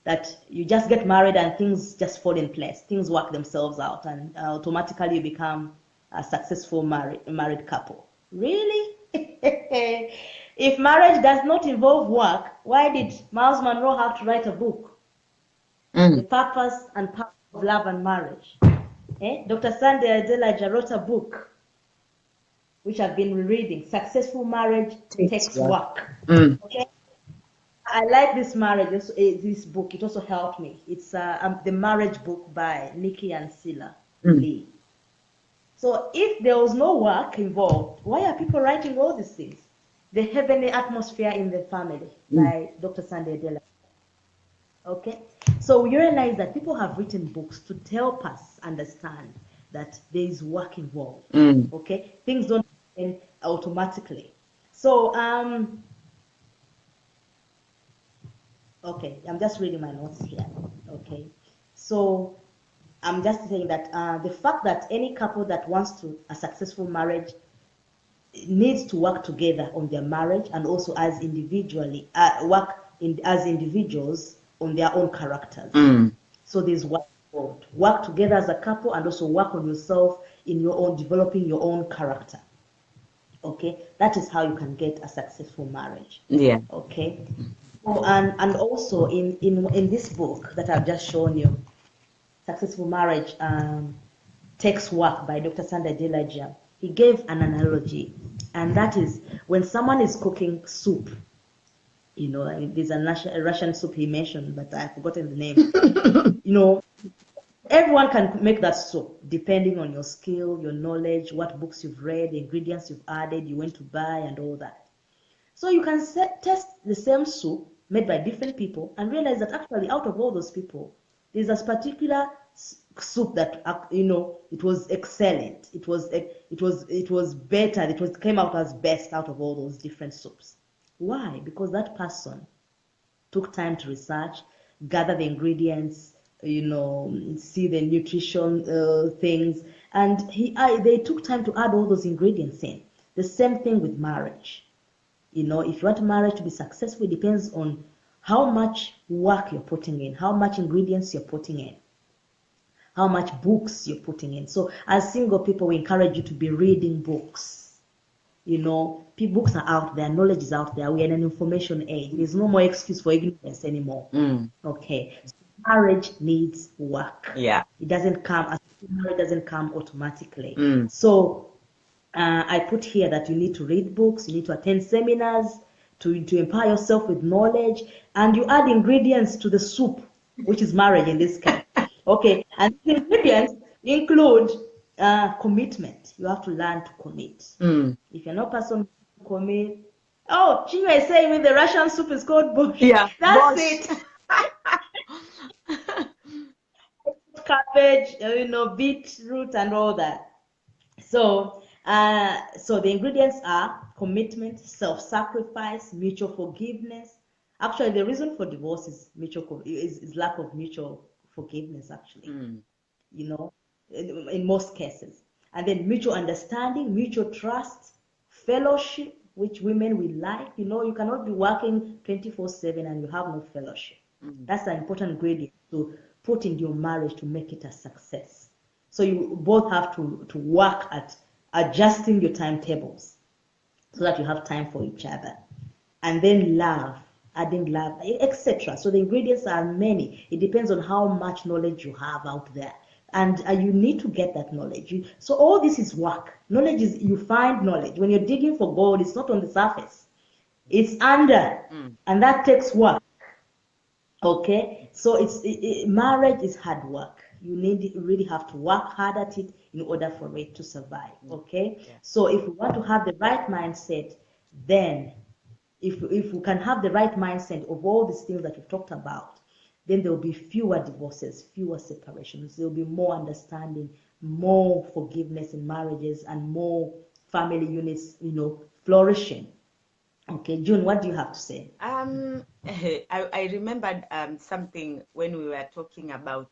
that you just get married and things just fall in place. Things work themselves out and automatically you become a successful married couple. Really? If marriage does not involve work, why did Miles Monroe have to write a book? The Purpose and Power of Love and Marriage. Dr. Sunday Adelaja wrote a book, which I've been reading. Successful Marriage Takes Work. Okay? I like this this book. It also helped me. It's the marriage book by Nikki and Sila Lee. So if there was no work involved, why are people writing all these things? The Heavenly Atmosphere in the Family by Dr. Sunday Adela. Okay? So we realize that people have written books to help us understand that there is work involved. Okay? Things don't happen automatically. So, okay, I'm just reading my notes here. Okay, so I'm just saying that the fact that any couple that wants a successful marriage needs to work together on their marriage and also as individually as individuals on their own characters. So there's work together as a couple and also work on yourself in your own developing your own character. Okay, that is how you can get a successful marriage. Yeah. Okay. And also in this book that I've just shown you, Successful Marriage Takes Work by Dr. Sandra Delagia, he gave an analogy, and that is when someone is cooking soup, you know, there's a Russian soup he mentioned, but I've forgotten the name. You know, everyone can make that soup depending on your skill, your knowledge, what books you've read, the ingredients you've added, you went to buy, and all that. So you can test the same soup made by different people and realize that actually out of all those people, there's a particular soup that, you know, it was excellent. It was better. It came out as best out of all those different soups. Why? Because that person took time to research, gather the ingredients, you know, see the nutrition things, and they took time to add all those ingredients in. The same thing with marriage. You know, if you want marriage to be successful, it depends on how much work you're putting in, how much ingredients you're putting in, how much books you're putting in. So as single people, we encourage you to be reading books. You know, books are out there, knowledge is out there. We're in an information age. There's no more excuse for ignorance anymore. Okay. So marriage needs work. Yeah. Marriage doesn't come automatically. So I put here that you need to read books, you need to attend seminars to empower yourself with knowledge, and you add ingredients to the soup, which is marriage in this case. Okay, and the ingredients include commitment. You have to learn to commit. Mm. If you're not person to commit, oh, Chinwe is saying with the Russian soup is called borscht. Yeah, That's bosh. it. Cabbage, beetroot, and all that. So the ingredients are commitment, self-sacrifice, mutual forgiveness. Actually, the reason for divorce is is lack of mutual forgiveness, actually, Mm. you know, in most cases. And then mutual understanding, mutual trust, fellowship, which women will like. You cannot be working 24/7 and you have no fellowship. Mm. That's an important ingredient to put in your marriage to make it a success. So you both have to work at adjusting your timetables so that you have time for each other. And then love, adding love, etc. So the ingredients are many. It depends on how much knowledge you have out there. And you need to get that knowledge. So all this is work. Knowledge is, you find knowledge. When you're digging for gold, it's not on the surface. It's under. Mm. And that takes work. Okay, so marriage is hard work. You really have to work hard at it in order for it to survive. Mm. Okay, Yeah. so if we want to have the right mindset, then if we can have the right mindset of all these things that we've talked about, then there will be fewer divorces, fewer separations. There will be more understanding, more forgiveness in marriages, and more family units, flourishing. Okay, June, what do you have to say? I remembered something when we were talking about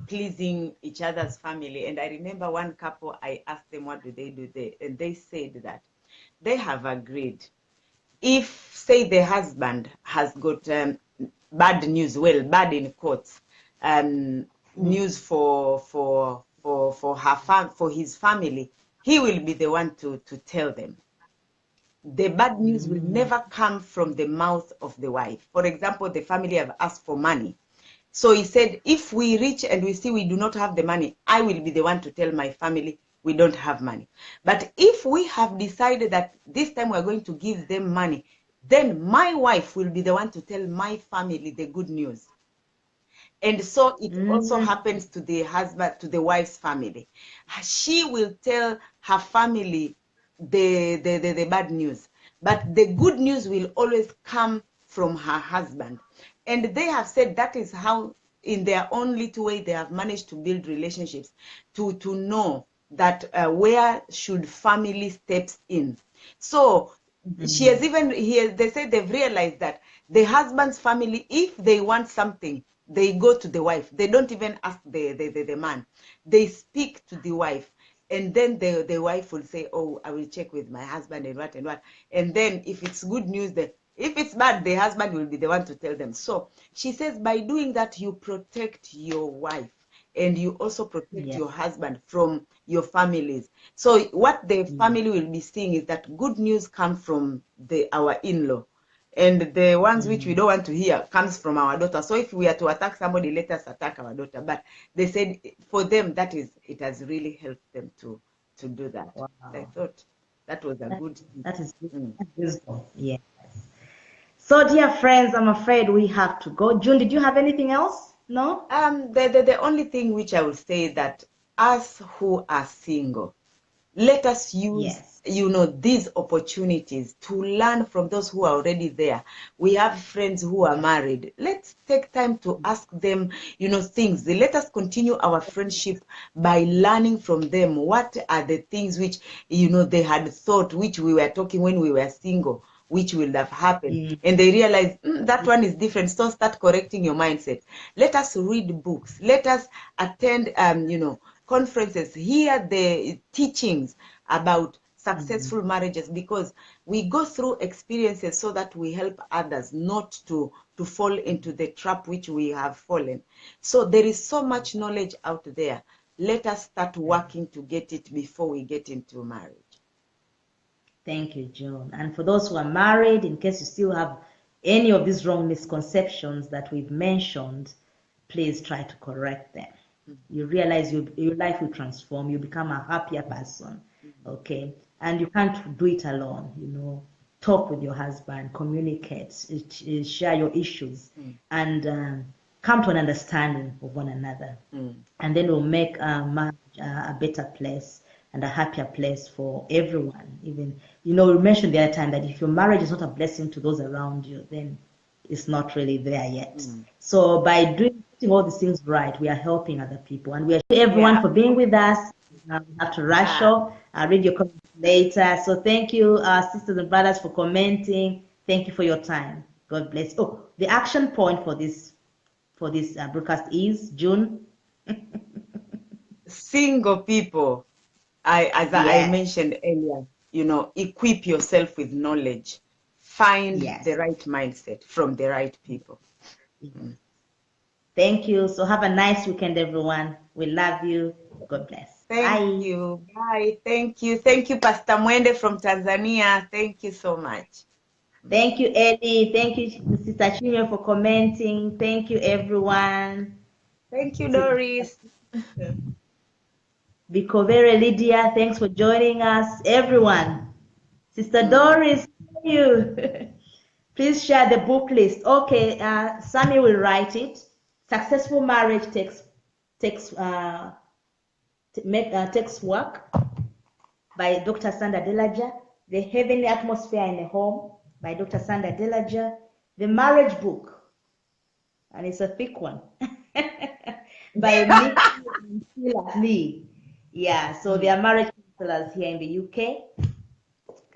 pleasing each other's family, and I remember one couple. I asked them what do they do there, and they said that they have agreed if, say, the husband has got bad news, well, bad in quotes, Mm. news for his family, he will be the one to tell them. The bad news will Mm. never come from the mouth of the wife. For example, the family have asked for money. So he said, if we reach and we see we do not have the money, I will be the one to tell my family we don't have money. But if we have decided that this time we're going to give them money, then my wife will be the one to tell my family the good news. And so it also Mm. happens to the husband, to the wife's family. She will tell her family the bad news, but the good news will always come from her husband. And they have said that is how, in their own little way, they have managed to build relationships to know that where should family steps in. So she has Mm. even here, they say they've realized that the husband's family, if they want something, they go to the wife. They don't even ask the man. They speak to the wife. And then the wife will say, oh, I will check with my husband and what and what. And then if it's good news, if it's bad, the husband will be the one to tell them. So she says, by doing that, you protect your wife and you also protect Yeah. your husband from your families. So what the Yeah. family will be seeing is that good news comes from our in-law, and the ones which we Mm. don't want to hear comes from our daughter. So if we are to attack somebody, let us attack our daughter. But they said for them it has really helped them to do that. I Wow. thought that was a That, good thing. that is Mm. wisdom. Yeah. So, dear friends, I'm afraid we have to go. June, did you have anything else? No? The only thing which I would say that us who are single, let us use Yes. these opportunities to learn from those who are already there. We have friends who are married. Let's take time to ask them things. Let us continue our friendship by learning from them. What are the things which they had thought, which we were talking when we were single, which will have happened, Mm. and they realize that one is different. So start correcting your mindset. Let us read books. Let us attend conferences, hear the teachings about Mm. successful marriages, because we go through experiences so that we help others not to fall into the trap which we have fallen. So there is so much knowledge out there. Let us start working to get it before we get into marriage. Thank you, June. And for those who are married, in case you still have any of these wrong misconceptions that we've mentioned, please try to correct them. You realize your life will transform, you become a happier person, Mm-hmm. okay? And you can't do it alone, Talk with your husband, communicate, share your issues, Mm-hmm. and come to an understanding of one another. Mm. And then we'll make marriage a better place and a happier place for everyone. Even, we mentioned the other time that if your marriage is not a blessing to those around you, then it's not really there yet. Mm. So by putting all these things right, we are helping other people. And we are everyone Yeah. for being with us. We have to rush Ah, off. I'll read your comments later. So thank you, sisters and brothers, for commenting. Thank you for your time. God bless. Oh, the action point for this broadcast is June. single people, as I Yes, mentioned earlier, equip yourself with knowledge. Find the yes, right mindset from the right people. yes. Mm. Thank you. So have a nice weekend, everyone. We love you. God bless. Thank Bye. you. Bye. Thank you. Thank you, Pastor Mwende from Tanzania. Thank you so much. Mm. Thank you, Eddie. Thank you, Sister Chinwe, for commenting. Thank you, everyone. Thank you, Doris. Bikovere Lydia, thanks for joining us. Everyone. Sister Mm. Doris, thank you. Please share the book list. Okay, Sammy will write it. Successful marriage takes work by Dr. Sandra Delager. The Heavenly Atmosphere in the Home by Dr. Sandra Delager. The Marriage Book, and it's a thick one, by Mickey and Sheila Lee. Yeah, so they Mm. are marriage counselors here in the UK.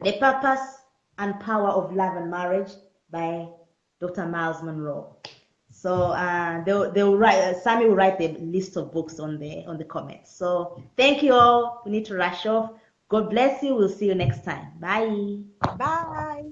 The Purpose and Power of Love and Marriage by Dr. Miles Monroe. So they'll write. Sammy will write the list of books on the comments. So thank you all. We need to rush off. God bless you. We'll see you next time. Bye. Bye.